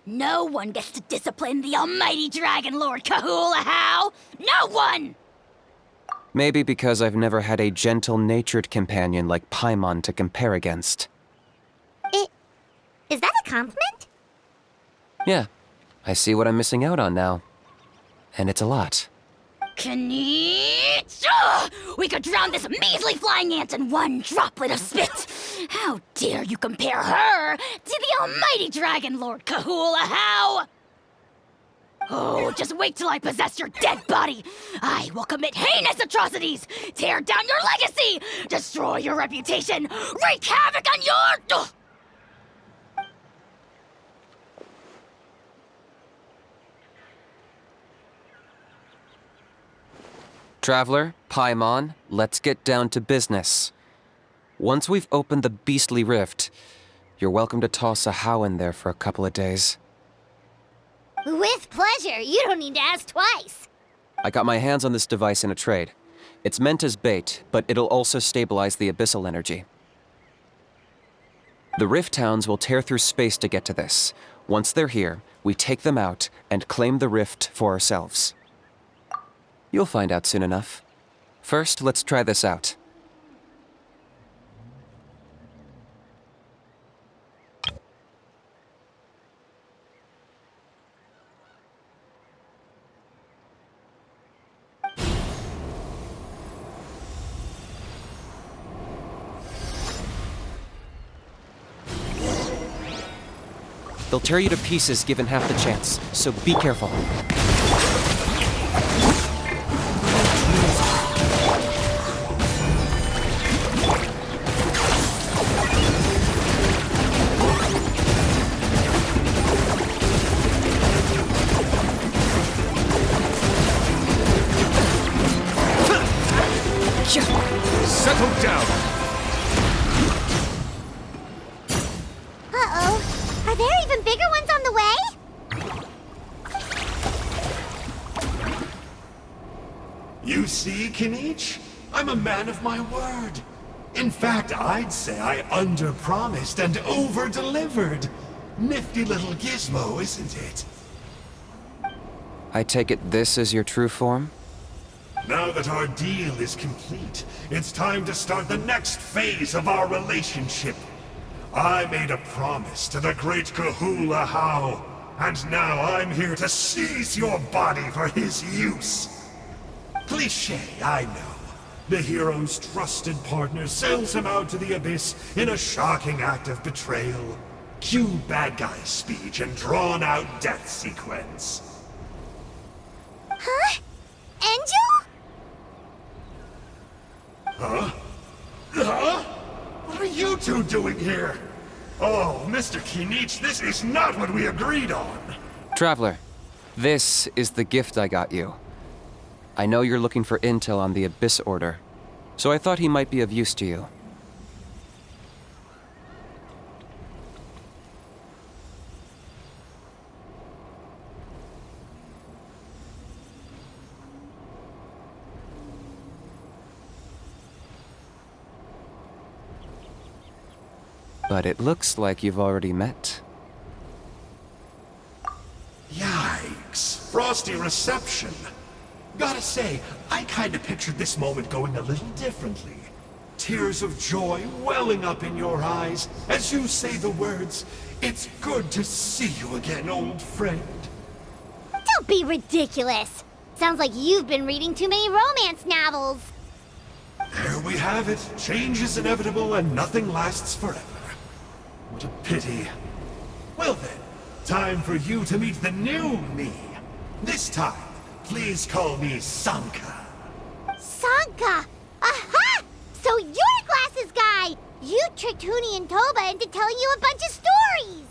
No one gets to discipline the almighty Dragon Lord Kahula. No one! Maybe because I've never had a gentle-natured companion like Paimon to compare against. Is that a compliment? Yeah, I see what I'm missing out on now. And it's a lot. Kinich! We could drown this measly flying ant in one droplet of spit! How dare you compare her to the almighty Dragon Lord Kahula? Oh, just wait till I possess your dead body! I will commit heinous atrocities! Tear down your legacy! Destroy your reputation! Wreak havoc on your... Traveler, Paimon, let's get down to business. Once we've opened the beastly rift, you're welcome to toss a how in there for a couple of days. With pleasure. You don't need to ask twice. I got my hands on this device in a trade. It's meant as bait, but it'll also stabilize the abyssal energy. The rift hounds will tear through space to get to this. Once they're here, we take them out and claim the rift for ourselves. You'll find out soon enough. First, let's try this out. They'll tear you to pieces given half the chance, so be careful. Settle down! Uh-oh. Are there even bigger ones on the way? You see, Kinich? I'm a man of my word. In fact, I'd say I under-promised and over-delivered. Nifty little gizmo, isn't it? I take it this is your true form? Now that our deal is complete, it's time to start the next phase of our relationship. I made a promise to the great Kahula How, and now I'm here to seize your body for his use. Cliché, I know. The hero's trusted partner sells him out to the abyss in a shocking act of betrayal. Cue bad guy speech and drawn-out death sequence. Huh? Angel? Huh? Huh? What are you two doing here? Oh, Mr. Kinich, this is not what we agreed on. Traveler, this is the gift I got you. I know you're looking for intel on the Abyss Order, so I thought he might be of use to you. But it looks like you've already met. Yikes. Frosty reception. Gotta say, I kinda pictured this moment going a little differently. Tears of joy welling up in your eyes as you say the words, "It's good to see you again, old friend." Don't be ridiculous. Sounds like you've been reading too many romance novels. There we have it. Change is inevitable and nothing lasts forever. What a pity. Well then, time for you to meet the new me. This time, please call me Sanka. Sanka! Aha! So you're Glasses Guy! You tricked Huni and Toba into telling you a bunch of stories!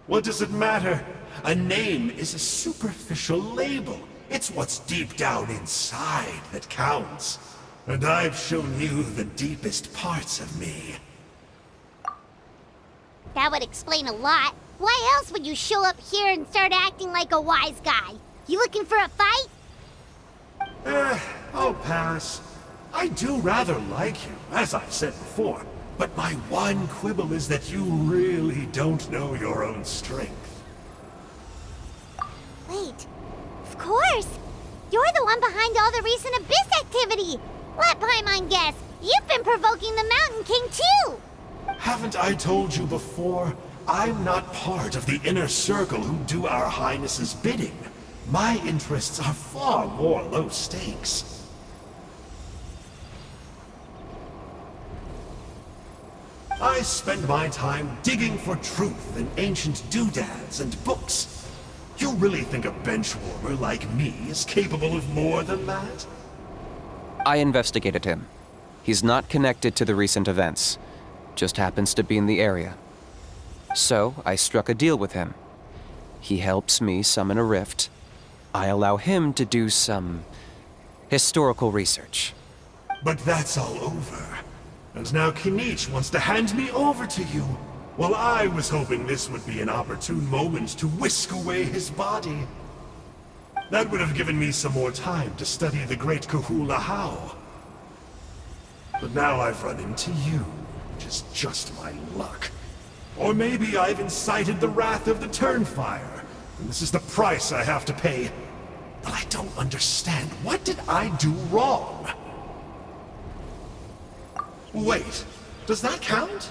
What does it matter? A name is a superficial label. It's what's deep down inside that counts. And I've shown you the deepest parts of me. That would explain a lot. Why else would you show up here and start acting like a wise guy? You looking for a fight? I'll pass. I do rather like you, as I've said before, but my one quibble is that you really don't know your own strength. Wait, of course! You're the one behind all the recent Abyss activity! Let Paimon guess, you've been provoking the Mountain King too! Haven't I told you before? I'm not part of the inner circle who do our Highness's bidding. My interests are far more low stakes. I spend my time digging for truth in ancient doodads and books. You really think a benchwarmer like me is capable of more than that? I investigated him. He's not connected to the recent events, just happens to be in the area. So I struck a deal with him. He helps me summon a rift. I allow him to do some historical research. But that's all over. And now Kinich wants to hand me over to you. Well, I was hoping this would be an opportune moment to whisk away his body. That would have given me some more time to study the great Kahula How. But now I've run into you, which is just my luck. Or maybe I've incited the wrath of the Turnfire, and this is the price I have to pay. But I don't understand. What did I do wrong? Wait, does that count?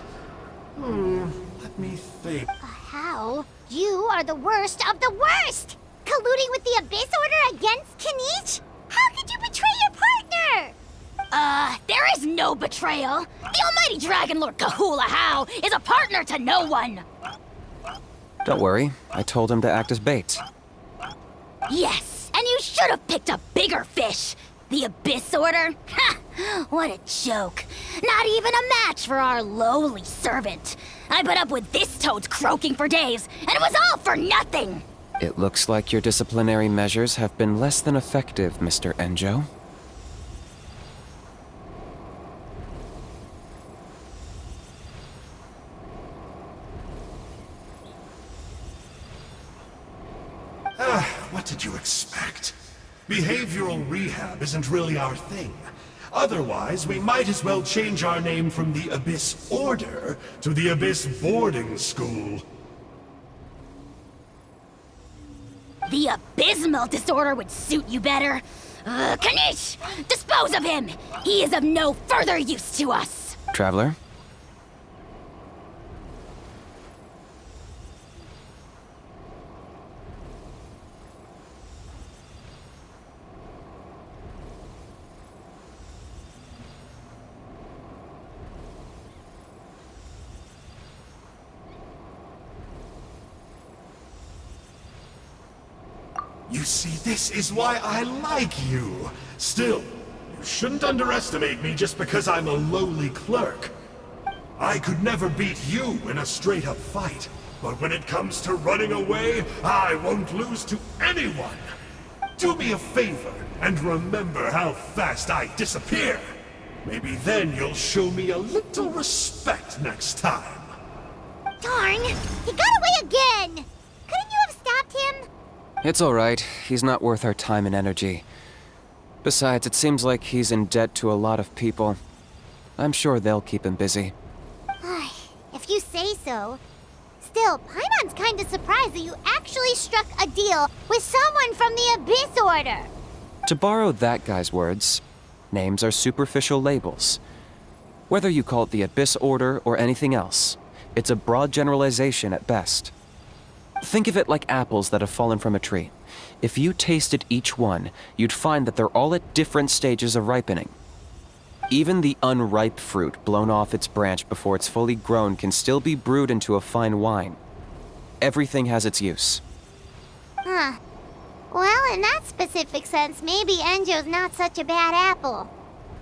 Let me think. How? You are the worst of the worst! Colluding with the Abyss Order against Kinich? How could you betray your partner? There is no betrayal. The almighty Dragon Lord Kahula How is a partner to no one. Don't worry, I told him to act as bait. Yes, and you should have picked a bigger fish. The Abyss Order? Ha! What a joke. Not even a match for our lowly servant. I put up with this toad's croaking for days, and it was all for nothing. It looks like your disciplinary measures have been less than effective, Mr. Enjo. What did you expect? Behavioral rehab isn't really our thing. Otherwise, we might as well change our name from the Abyss Order to the Abyss Boarding School. The abysmal disorder would suit you better. Kinich! Dispose of him! He is of no further use to us! Traveler? You see, this is why I like you. Still, you shouldn't underestimate me just because I'm a lowly clerk. I could never beat you in a straight-up fight, but when it comes to running away, I won't lose to anyone. Do me a favor and remember how fast I disappear. Maybe then you'll show me a little respect next time. Darn! He got away again! Couldn't you have stopped him? It's alright. He's not worth our time and energy. Besides, it seems like he's in debt to a lot of people. I'm sure they'll keep him busy. If you say so. Still, Paimon's kinda surprised that you actually struck a deal with someone from the Abyss Order. To borrow that guy's words, names are superficial labels. Whether you call it the Abyss Order or anything else, it's a broad generalization at best. Think of it like apples that have fallen from a tree. If you tasted each one, you'd find that they're all at different stages of ripening. Even the unripe fruit blown off its branch before it's fully grown can still be brewed into a fine wine. Everything has its use. Huh. Well, in that specific sense, maybe Enjo's not such a bad apple.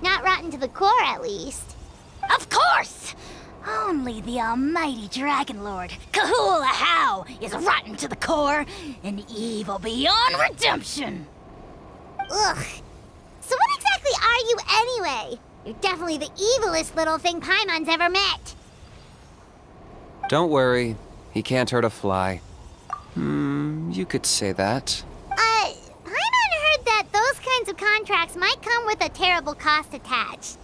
Not rotten to the core, at least. Of course! Only the almighty Dragon Lord, Kahula How, is rotten to the core and evil beyond redemption. Ugh. So what exactly are you anyway? You're definitely the evilest little thing Paimon's ever met. Don't worry, he can't hurt a fly. You could say that. Paimon heard that those kinds of contracts might come with a terrible cost attached.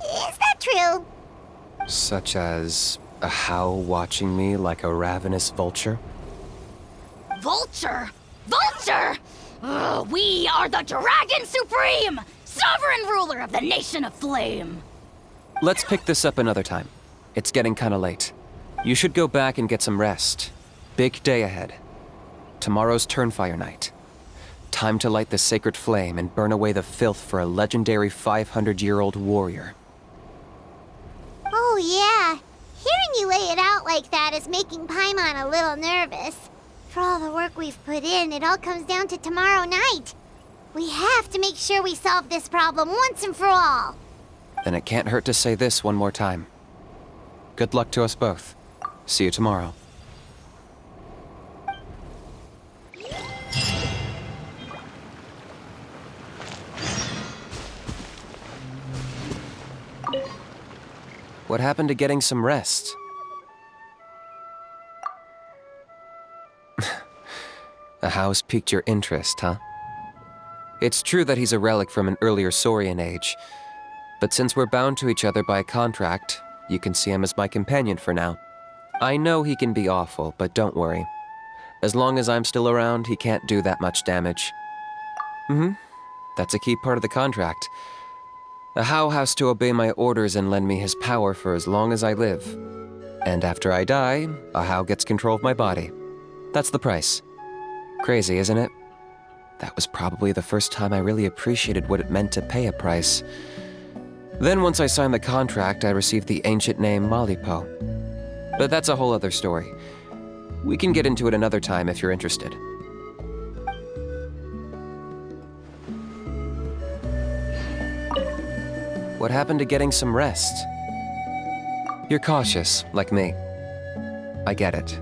Is that true? Such as a How watching me like a ravenous vulture? Vulture? Vulture! We are the Dragon Supreme! Sovereign ruler of the Nation of Flame! Let's pick this up another time. It's getting kinda late. You should go back and get some rest. Big day ahead. Tomorrow's Turnfire Night. Time to light the sacred flame and burn away the filth for a legendary 500-year-old warrior. Oh yeah. Hearing you lay it out like that is making Paimon a little nervous. For all the work we've put in, it all comes down to tomorrow night. We have to make sure we solve this problem once and for all. Then it can't hurt to say this one more time. Good luck to us both. See you tomorrow. What happened to getting some rest? A house piqued your interest, huh? It's true that he's a relic from an earlier Saurian age, but since we're bound to each other by a contract, you can see him as my companion for now. I know he can be awful, but don't worry. As long as I'm still around, he can't do that much damage. That's a key part of the contract. A How has to obey my orders and lend me his power for as long as I live. And after I die, a How gets control of my body. That's the price. Crazy, isn't it? That was probably the first time I really appreciated what it meant to pay a price. Then once I signed the contract, I received the ancient name Malipo. But that's a whole other story. We can get into it another time if you're interested. What happened to getting some rest? You're cautious, like me. I get it.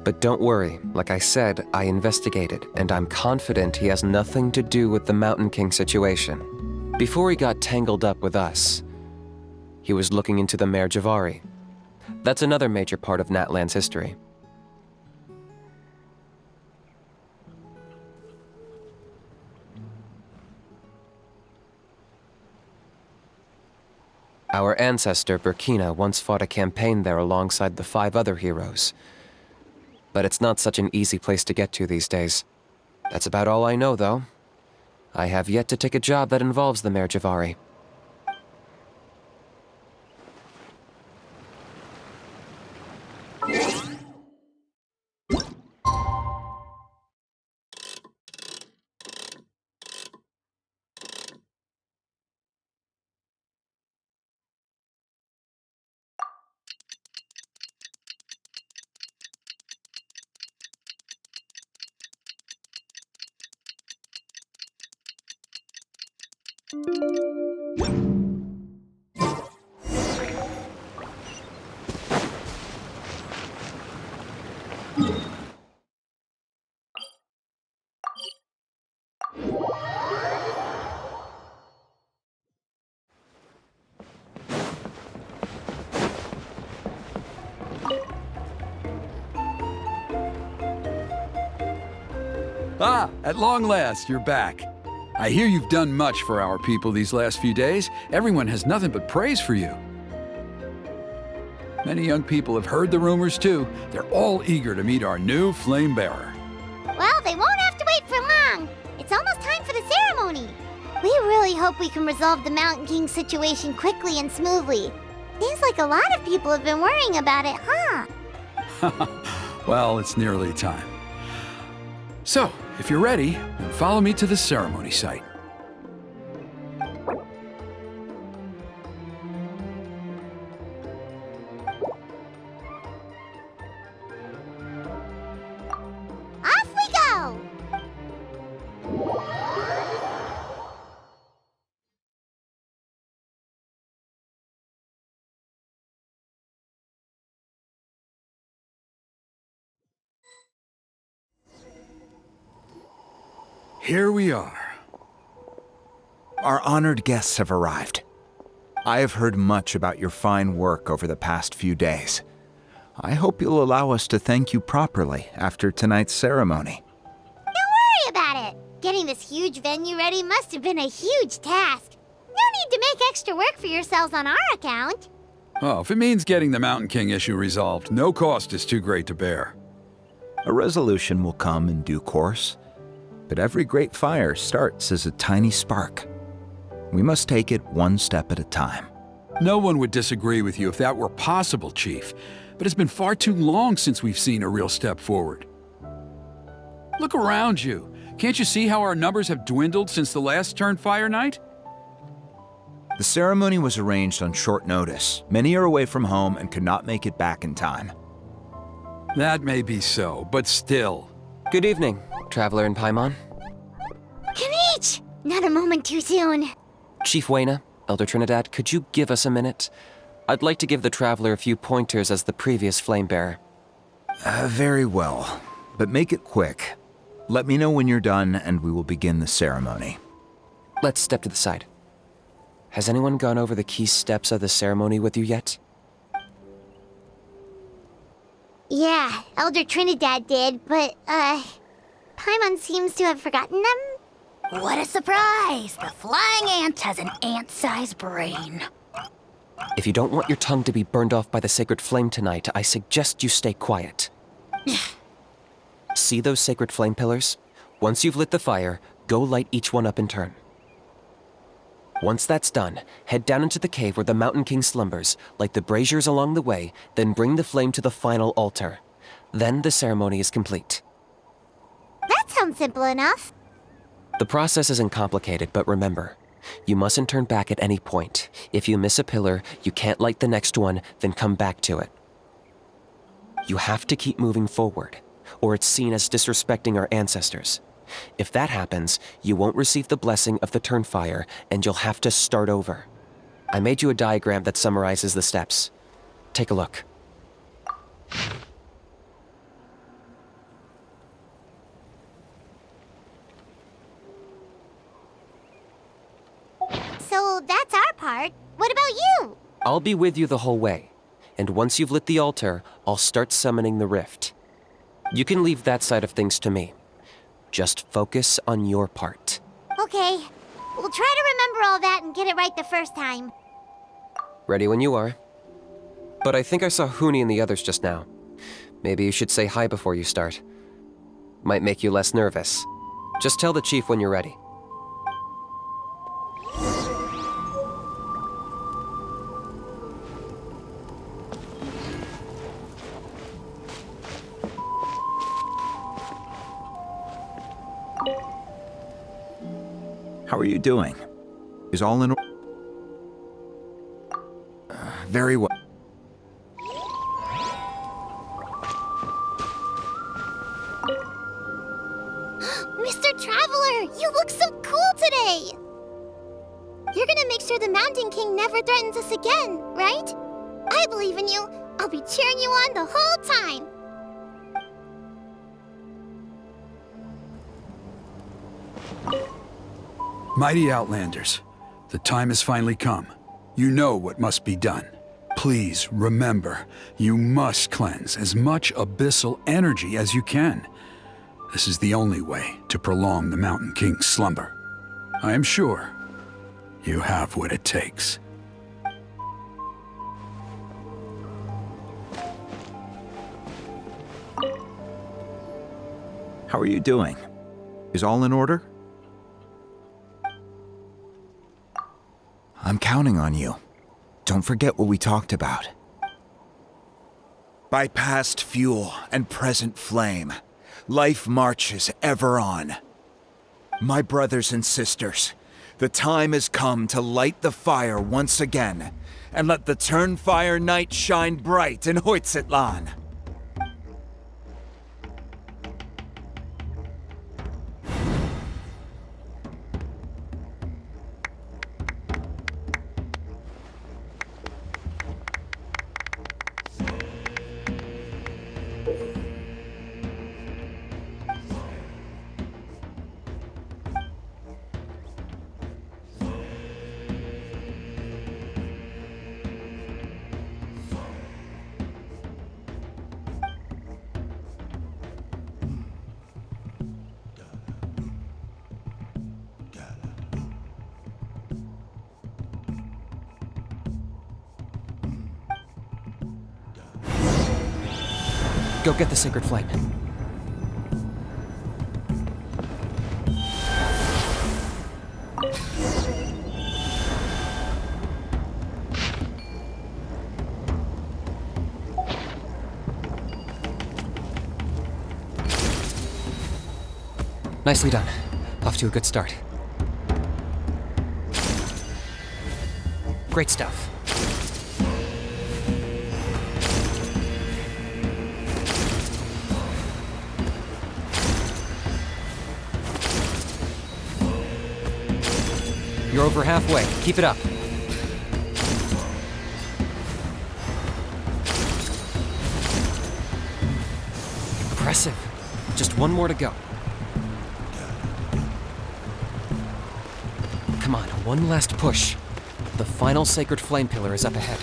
But don't worry, like I said, I investigated, and I'm confident he has nothing to do with the Mountain King situation. Before he got tangled up with us, he was looking into the Mare Javari. That's another major part of Natlan's history. Our ancestor, Burkina, once fought a campaign there alongside the 5 other heroes. But it's not such an easy place to get to these days. That's about all I know, though. I have yet to take a job that involves the Mare Javari. Ah, at long last, you're back. I hear you've done much for our people these last few days. Everyone has nothing but praise for you. Many young people have heard the rumors too. They're all eager to meet our new flame bearer. Well, they won't have to wait for long. It's almost time for the ceremony. We really hope we can resolve the Mountain King situation quickly and smoothly. Seems like a lot of people have been worrying about it, huh? Well, it's nearly time. So, if you're ready, then follow me to the ceremony site. Off we go! Here we are. Our honored guests have arrived. I have heard much about your fine work over the past few days. I hope you'll allow us to thank you properly after tonight's ceremony. Don't worry about it. Getting this huge venue ready must have been a huge task. No need to make extra work for yourselves on our account. Oh, if it means getting the Mountain King issue resolved, no cost is too great to bear. A resolution will come in due course, but every great fire starts as a tiny spark. We must take it one step at a time. No one would disagree with you if that were possible, Chief, but it's been far too long since we've seen a real step forward. Look around you. Can't you see how our numbers have dwindled since the last Turnfire night? The ceremony was arranged on short notice. Many are away from home and could not make it back in time. That may be so, but still. Good evening, Traveler in Paimon. Kinich! Not a moment too soon. Chief Wayna, Elder Trinidad, could you give us a minute? I'd like to give the Traveler a few pointers as the previous flame bearer. Very well, but make it quick. Let me know when you're done and we will begin the ceremony. Let's step to the side. Has anyone gone over the key steps of the ceremony with you yet? Yeah, Elder Trinidad did, but, Paimon seems to have forgotten them? What a surprise! The flying ant has an ant-sized brain. If you don't want your tongue to be burned off by the sacred flame tonight, I suggest you stay quiet. See those sacred flame pillars? Once you've lit the fire, go light each one up in turn. Once that's done, head down into the cave where the Mountain King slumbers, light the braziers along the way, then bring the flame to the final altar. Then the ceremony is complete. That sounds simple enough. The process isn't complicated, but remember, you mustn't turn back at any point. If you miss a pillar, you can't light the next one, then come back to it. You have to keep moving forward, or it's seen as disrespecting our ancestors. If that happens, you won't receive the blessing of the Turnfire, and you'll have to start over. I made you a diagram that summarizes the steps. Take a look. So that's our part. What about you? I'll be with you the whole way, and once you've lit the altar, I'll start summoning the rift. You can leave that side of things to me. Just focus on your part. Okay. We'll try to remember all that and get it right the first time. Ready when you are. But I think I saw Huni and the others just now. Maybe you should say hi before you start. Might make you less nervous. Just tell the chief when you're ready. How are you doing? Is all in order? Very well. Mr. Traveler, you look so cool today! You're gonna make sure the Mountain King never threatens us again, right? I believe in you. I'll be cheering you on the whole time. Mighty Outlanders, the time has finally come. You know what must be done. Please remember, you must cleanse as much abyssal energy as you can. This is the only way to prolong the Mountain King's slumber. I am sure you have what it takes. How are you doing? Is all in order? I'm counting on you. Don't forget what we talked about. By past fuel and present flame, life marches ever on. My brothers and sisters, the time has come to light the fire once again, and let the Turnfire night shine bright in Hoytzitlan. Go get the sacred flame. Nicely done. Off to a good start. Great stuff. You're over halfway. Keep it up. Impressive. Just one more to go. Come on, one last push. The final sacred flame pillar is up ahead.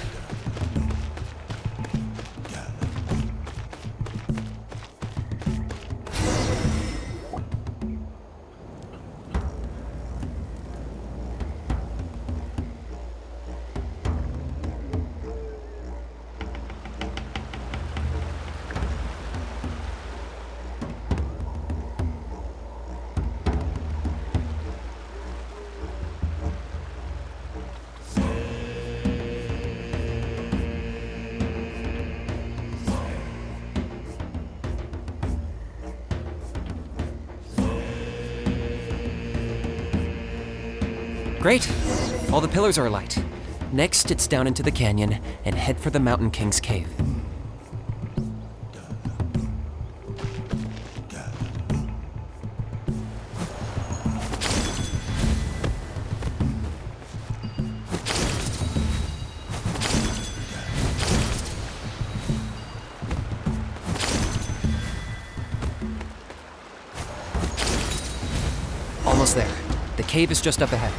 Great! All the pillars are alight. Next, it's down into the canyon and head for the Mountain King's cave. Almost there. The cave is just up ahead.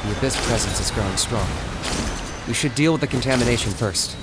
The Abyss presence is growing strong. We should deal with the contamination first.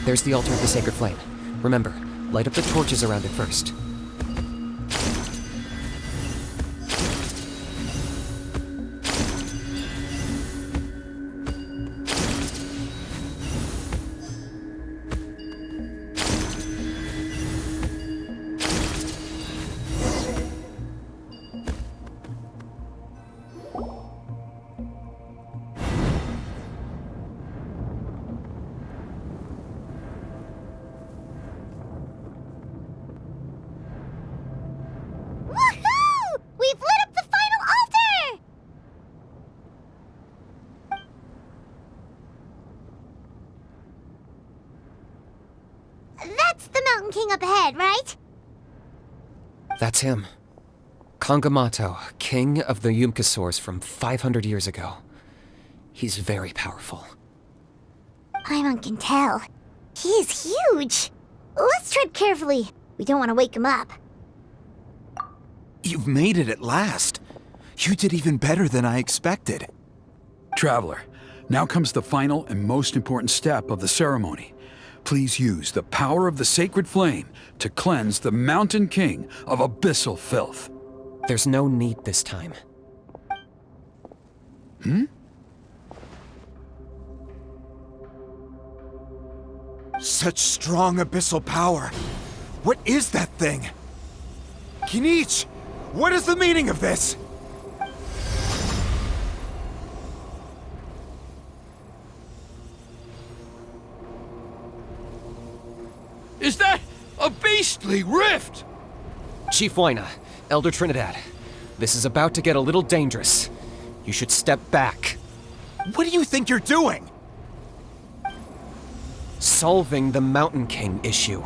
There's the altar of the sacred flame. Remember, light up the torches around it first. Woohoo! We've lit up the final altar! That's the Mountain King up ahead, right? That's him. Kangamato, king of the Yumkasaurs from 500 years ago. He's very powerful. Paimon can tell. He is huge. Let's tread carefully. We don't want to wake him up. You've made it at last. You did even better than I expected. Traveler, now comes the final and most important step of the ceremony. Please use the power of the sacred flame to cleanse the Mountain King of abyssal filth. There's no need this time. Such strong abyssal power. What is that thing? Kinich, what is the meaning of this? Is that a beastly rift? Chief Wyna, Elder Trinidad, this is about to get a little dangerous. You should step back. What do you think you're doing? Solving the Mountain King issue.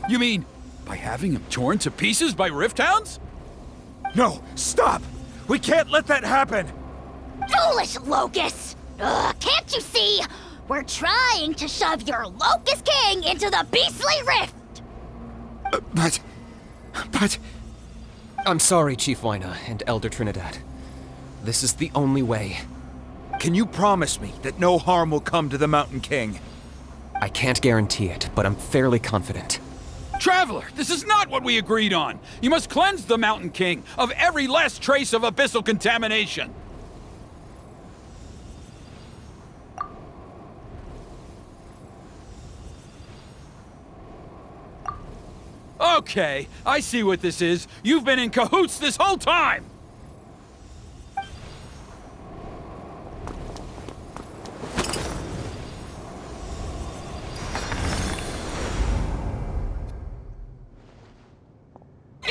You mean by having him torn to pieces by rift hounds? No, stop! We can't let that happen! Foolish Locust! Ugh, can't you see? We're trying to shove your Locust King into the beastly rift! But... I'm sorry, Chief Wyna and Elder Trinidad. This is the only way. Can you promise me that no harm will come to the Mountain King? I can't guarantee it, but I'm fairly confident. Traveler, this is not what we agreed on. You must cleanse the Mountain King of every last trace of abyssal contamination. Okay, I see what this is. You've been in cahoots this whole time!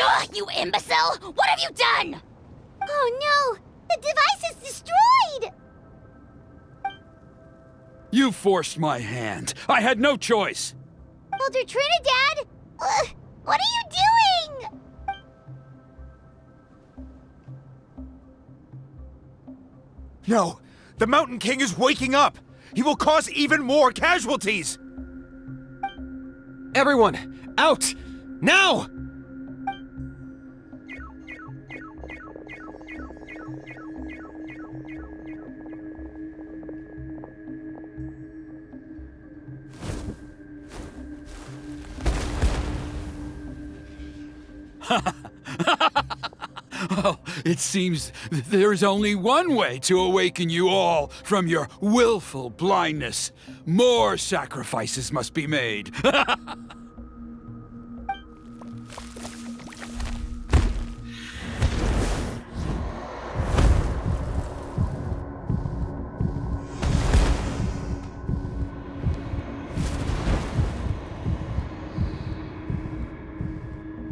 Ugh, you imbecile! What have you done? Oh no! The device is destroyed! You forced my hand. I had no choice. Elder Trinidad! What are you doing? No! The Mountain King is waking up! He will cause even more casualties! Everyone, out! Now! Oh, it seems there's only one way to awaken you all from your willful blindness. More sacrifices must be made.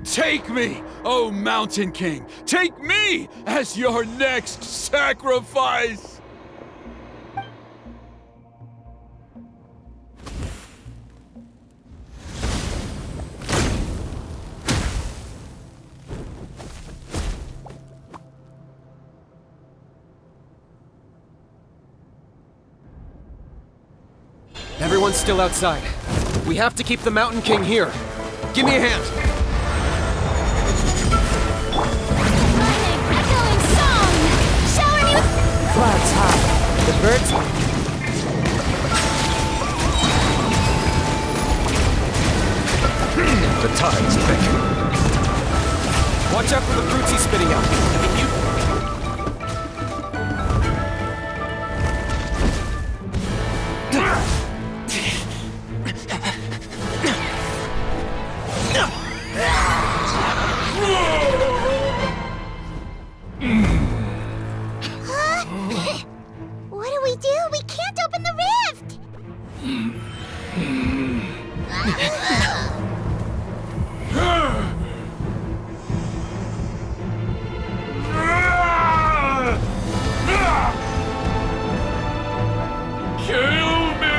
Take me, O Mountain King! Take me as your next sacrifice! Everyone's still outside. We have to keep the Mountain King here. Give me a hand. Clouds high. The birds The tide's thick. Watch out for the fruits he's spitting out. What do we do? We can't open the rift! Kill me!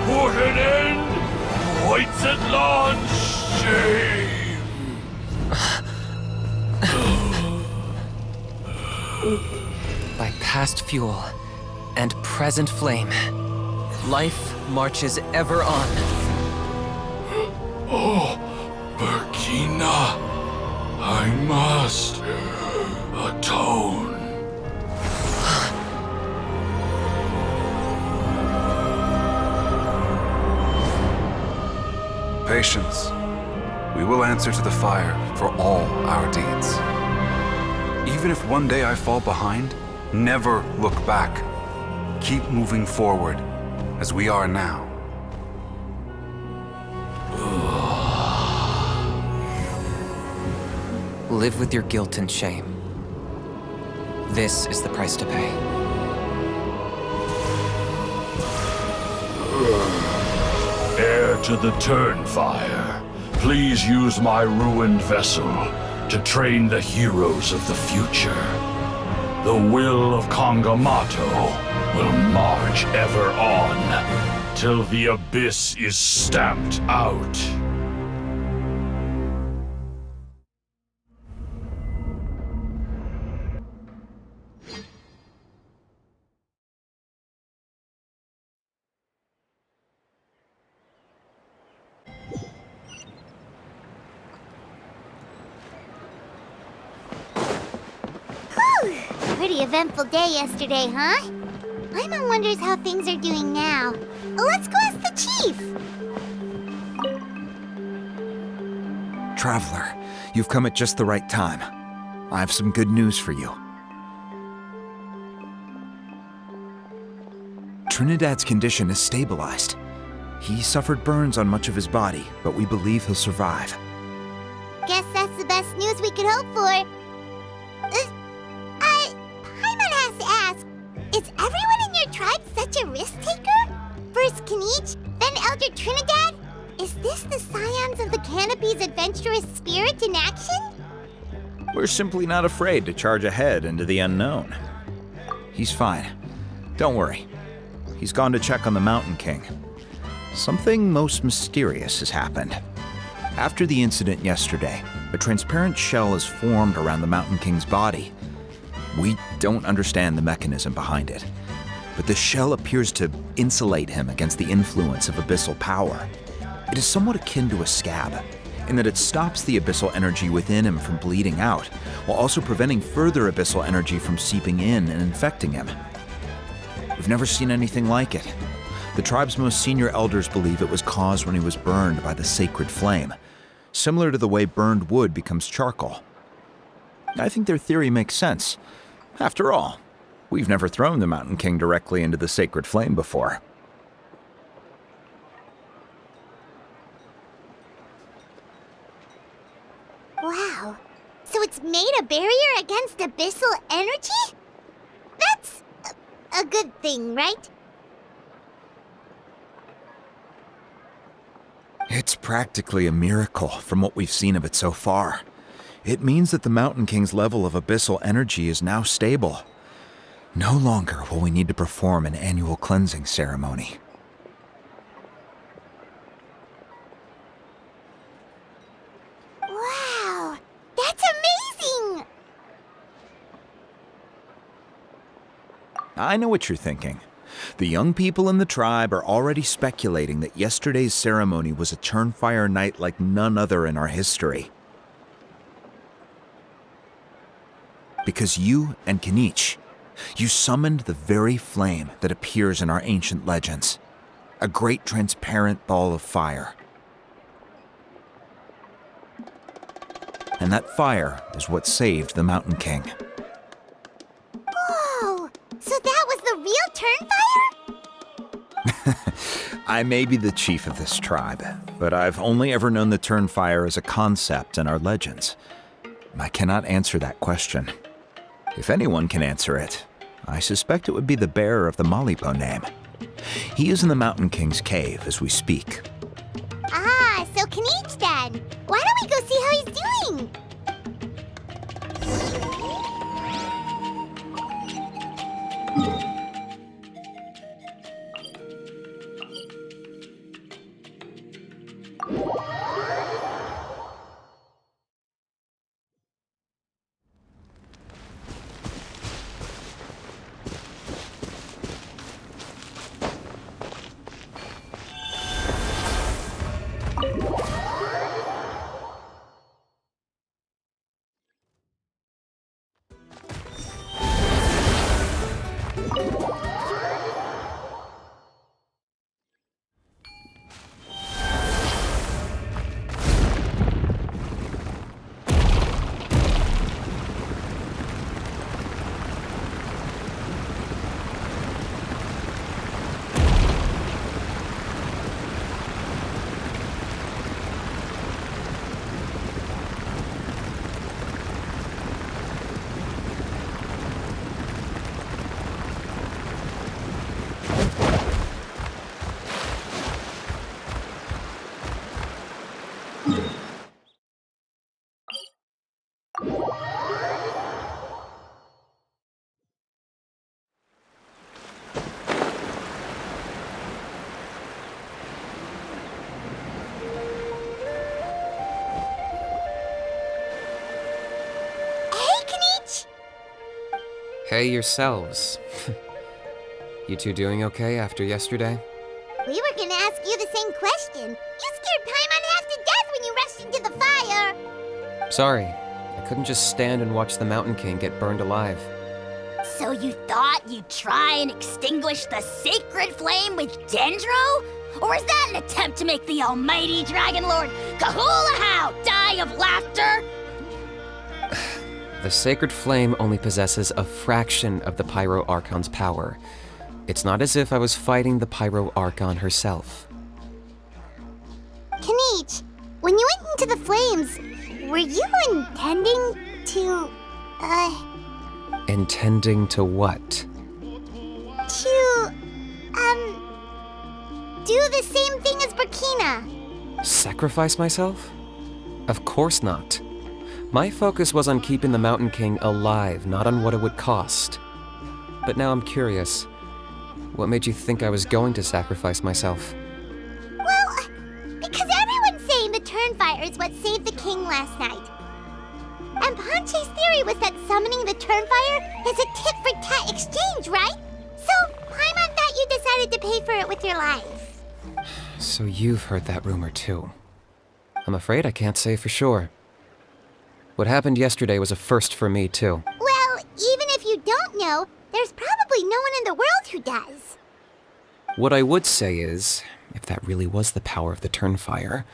Put an end to Whitesetland's shame! By past fuel and present flame, life marches ever on. Oh, Burkina, I must atone. Patience. We will answer to the fire for all our deeds. Even if one day I fall behind, never look back. Keep moving forward, as we are now. Live with your guilt and shame. This is the price to pay. Heir to the Turnfire, please use my ruined vessel to train the heroes of the future. The will of Kangamato will march ever on, till the abyss is stamped out. Pretty eventful day yesterday, huh? Paimon wonders how things are doing now. Let's go ask the chief! Traveler, you've come at just the right time. I have some good news for you. Trinidad's condition is stabilized. He suffered burns on much of his body, but we believe he'll survive. Guess that's the best news we could hope for. Paimon has to ask, is everyone in your tribe such a risk-taker? First Kinich, then Elder Trinidad? Is this the Scions of the Canopy's adventurous spirit in action? We're simply not afraid to charge ahead into the unknown. He's fine. Don't worry. He's gone to check on the Mountain King. Something most mysterious has happened. After the incident yesterday, a transparent shell is formed around the Mountain King's body. We don't understand the mechanism behind it, but the shell appears to insulate him against the influence of abyssal power. It is somewhat akin to a scab, in that it stops the abyssal energy within him from bleeding out, while also preventing further abyssal energy from seeping in and infecting him. We've never seen anything like it. The tribe's most senior elders believe it was caused when he was burned by the sacred flame, similar to the way burned wood becomes charcoal. I think their theory makes sense. After all, we've never thrown the Mountain King directly into the sacred flame before. Wow. So it's made a barrier against abyssal energy? That's a good thing, right? It's practically a miracle from what we've seen of it so far. It means that the Mountain King's level of abyssal energy is now stable. No longer will we need to perform an annual cleansing ceremony. Wow, that's amazing! I know what you're thinking. The young people in the tribe are already speculating that yesterday's ceremony was a Turnfire night like none other in our history. Because you and Kinich, you summoned the very flame that appears in our ancient legends. A great transparent ball of fire. and that fire is what saved the Mountain King. Whoa! So that was the real Turnfire? I may be the chief of this tribe, but I've only ever known the Turnfire as a concept in our legends. I cannot answer that question. If anyone can answer it, I suspect it would be the bearer of the Malipo name. He is in the Mountain King's cave as we speak. Ah, so Kinich then. Why don't we go see how he's doing? Hey yourselves. You two doing okay after yesterday? We were gonna ask you the same question. You scared Paimon half to death when you rushed into the fire. Sorry, I couldn't just stand and watch the Mountain King get burned alive. So you thought you'd try and extinguish the sacred flame with Dendro? Or is that an attempt to make the almighty Dragon Lord Kahulahau die of laughter? The sacred flame only possesses a fraction of the Pyro Archon's power. It's not as if I was fighting the Pyro Archon herself. Kinich, when you went into the flames, were you intending to, Intending to what? to, do the same thing as Burkina? Sacrifice myself? Of course not. My focus was on keeping the Mountain King alive, not on what it would cost. But now I'm curious. What made you think I was going to sacrifice myself? Well, because everyone's saying the Turnfire is what saved the king last night. And Ponche's theory was that summoning the Turnfire is a tit-for-tat exchange, right? So, Paimon thought you decided to pay for it with your life. So you've heard that rumor too. I'm afraid I can't say for sure. What happened yesterday was a first for me too. Well, even if you don't know, there's probably no one in the world who does. What I would say is, if that really was the power of the Turnfire,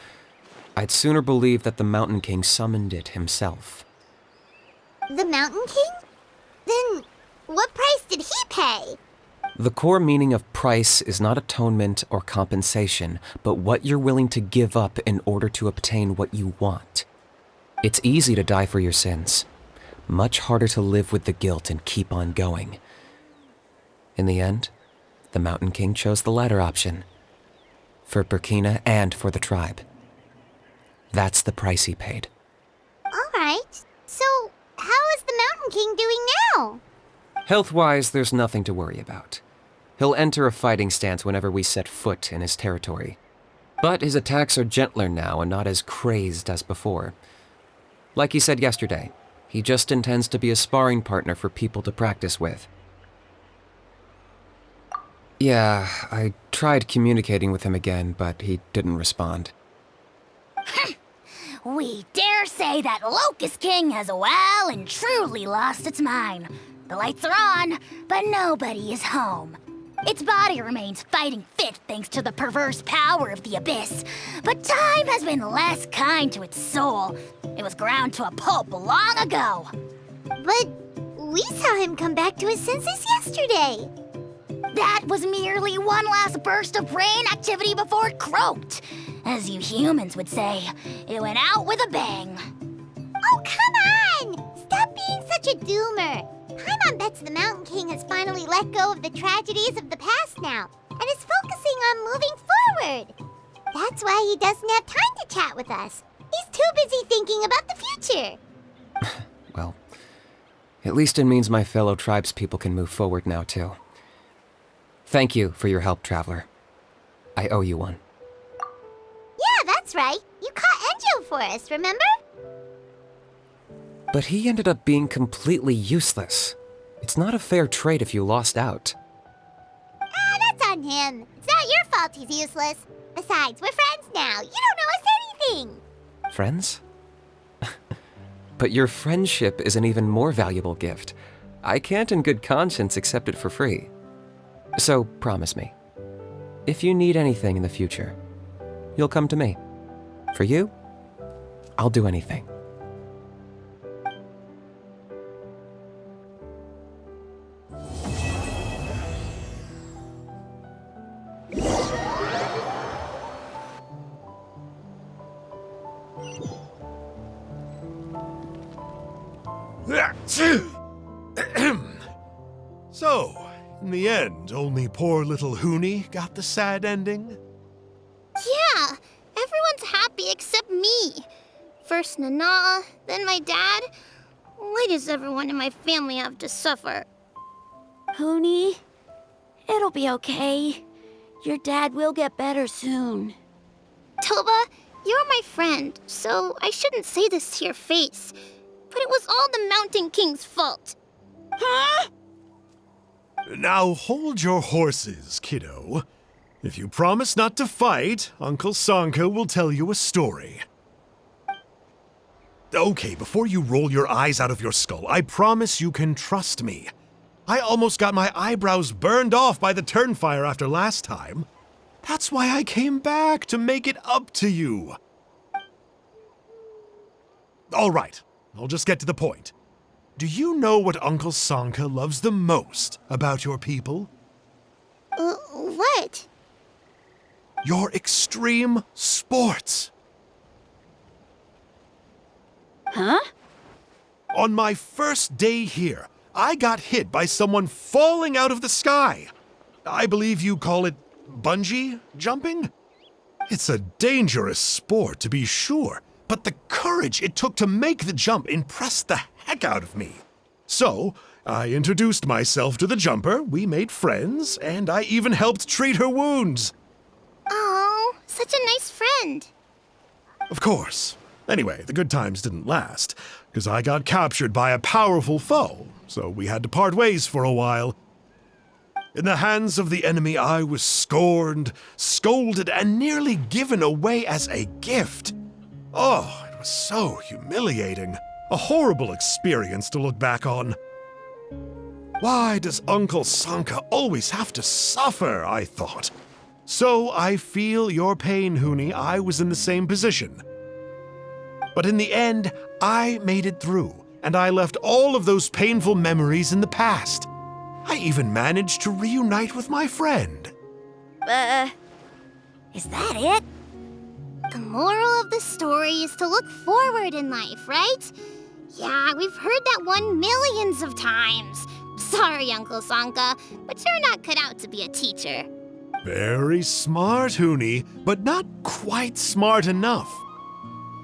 I'd sooner believe that the Mountain King summoned it himself. The Mountain King? Then, what price did he pay? The core meaning of price is not atonement or compensation, but what you're willing to give up in order to obtain what you want. It's easy to die for your sins. Much harder to live with the guilt and keep on going. In the end, the Mountain King chose the latter option. For Burkina and for the tribe. That's the price he paid. Alright, so how is the Mountain King doing now? Health-wise, there's nothing to worry about. He'll enter a fighting stance whenever we set foot in his territory. But his attacks are gentler now and not as crazed as before. Like he said yesterday, he just intends to be a sparring partner for people to practice with. Yeah, I tried communicating with him again, but he didn't respond. We dare say that Locust King has well and truly lost its mind. The lights are on, but nobody is home. Its body remains fighting fit thanks to the perverse power of the Abyss. But time has been less kind to its soul. It was ground to a pulp long ago. But we saw him come back to his senses yesterday. That was merely one last burst of brain activity before it croaked. As you humans would say, it went out with a bang. Oh, come on! Stop being such a doomer. Paimon bets the Mountain King has finally let go of the tragedies of the past now, and is focusing on moving forward. That's why he doesn't have time to chat with us. He's too busy thinking about the future. Well, at least it means my fellow tribespeople can move forward now, too. Thank you for your help, Traveler. I owe you one. Yeah, that's right. You caught Enjo for us, remember? But he ended up being completely useless. It's not a fair trade if you lost out. That's on him. It's not your fault he's useless. Besides, we're friends now. You don't owe us anything. Friends? But your friendship is an even more valuable gift. I can't in good conscience accept it for free. So promise me, if you need anything in the future, you'll come to me. For you, I'll do anything. So, in the end, only poor little Huni got the sad ending? Yeah, everyone's happy except me. First Nana, then my dad. Why does everyone in my family have to suffer? Huni, it'll be okay. Your dad will get better soon. Toba, you're my friend, so I shouldn't say this to your face. But it was all the Mountain King's fault. Huh? Now hold your horses, kiddo. If you promise not to fight, Uncle Sanka will tell you a story. Okay, before you roll your eyes out of your skull, I promise you can trust me. I almost got my eyebrows burned off by the turnfire after last time. That's why I came back, to make it up to you. All right, I'll just get to the point. Do you know what Uncle Sanka loves the most about your people? What? Your extreme sports. Huh? On my first day here, I got hit by someone falling out of the sky. I believe you call it bungee jumping? It's a dangerous sport, to be sure, but the courage it took to make the jump impressed the heck out of me. So, I introduced myself to the jumper, we made friends, and I even helped treat her wounds. Oh, such a nice friend. Of course. Anyway, the good times didn't last, because I got captured by a powerful foe, so we had to part ways for a while. In the hands of the enemy, I was scorned, scolded, and nearly given away as a gift. Oh, it was so humiliating. A horrible experience to look back on. Why does Uncle Sanka always have to suffer, I thought. So I feel your pain, Huni. I was in the same position. But in the end, I made it through, and I left all of those painful memories in the past. I even managed to reunite with my friend. Is that it? The moral of the story is to look forward in life, right? Yeah, we've heard that one millions of times. Sorry, Uncle Sanka, but you're not cut out to be a teacher. Very smart, Huni, but not quite smart enough.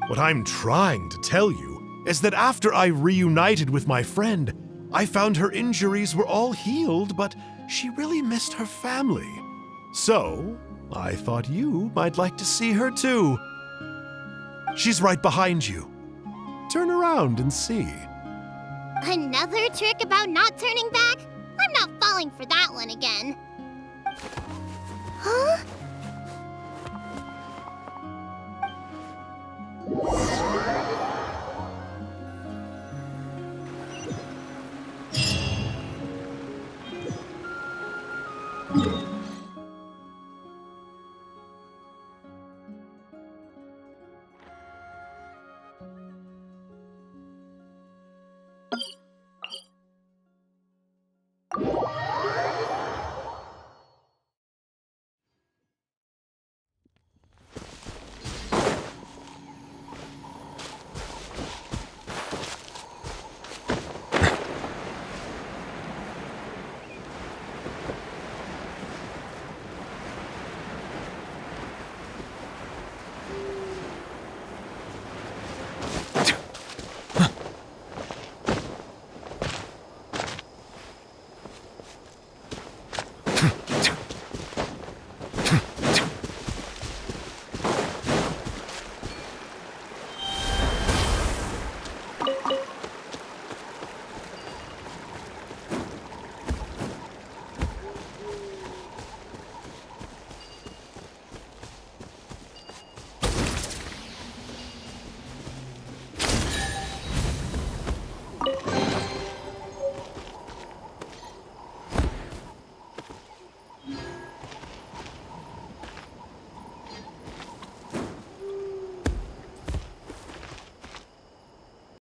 What I'm trying to tell you is that after I reunited with my friend, I found her injuries were all healed, but she really missed her family. So, I thought you might like to see her too. She's right behind you. Turn around and see. Another trick about not turning back? I'm not falling for that one again. Huh?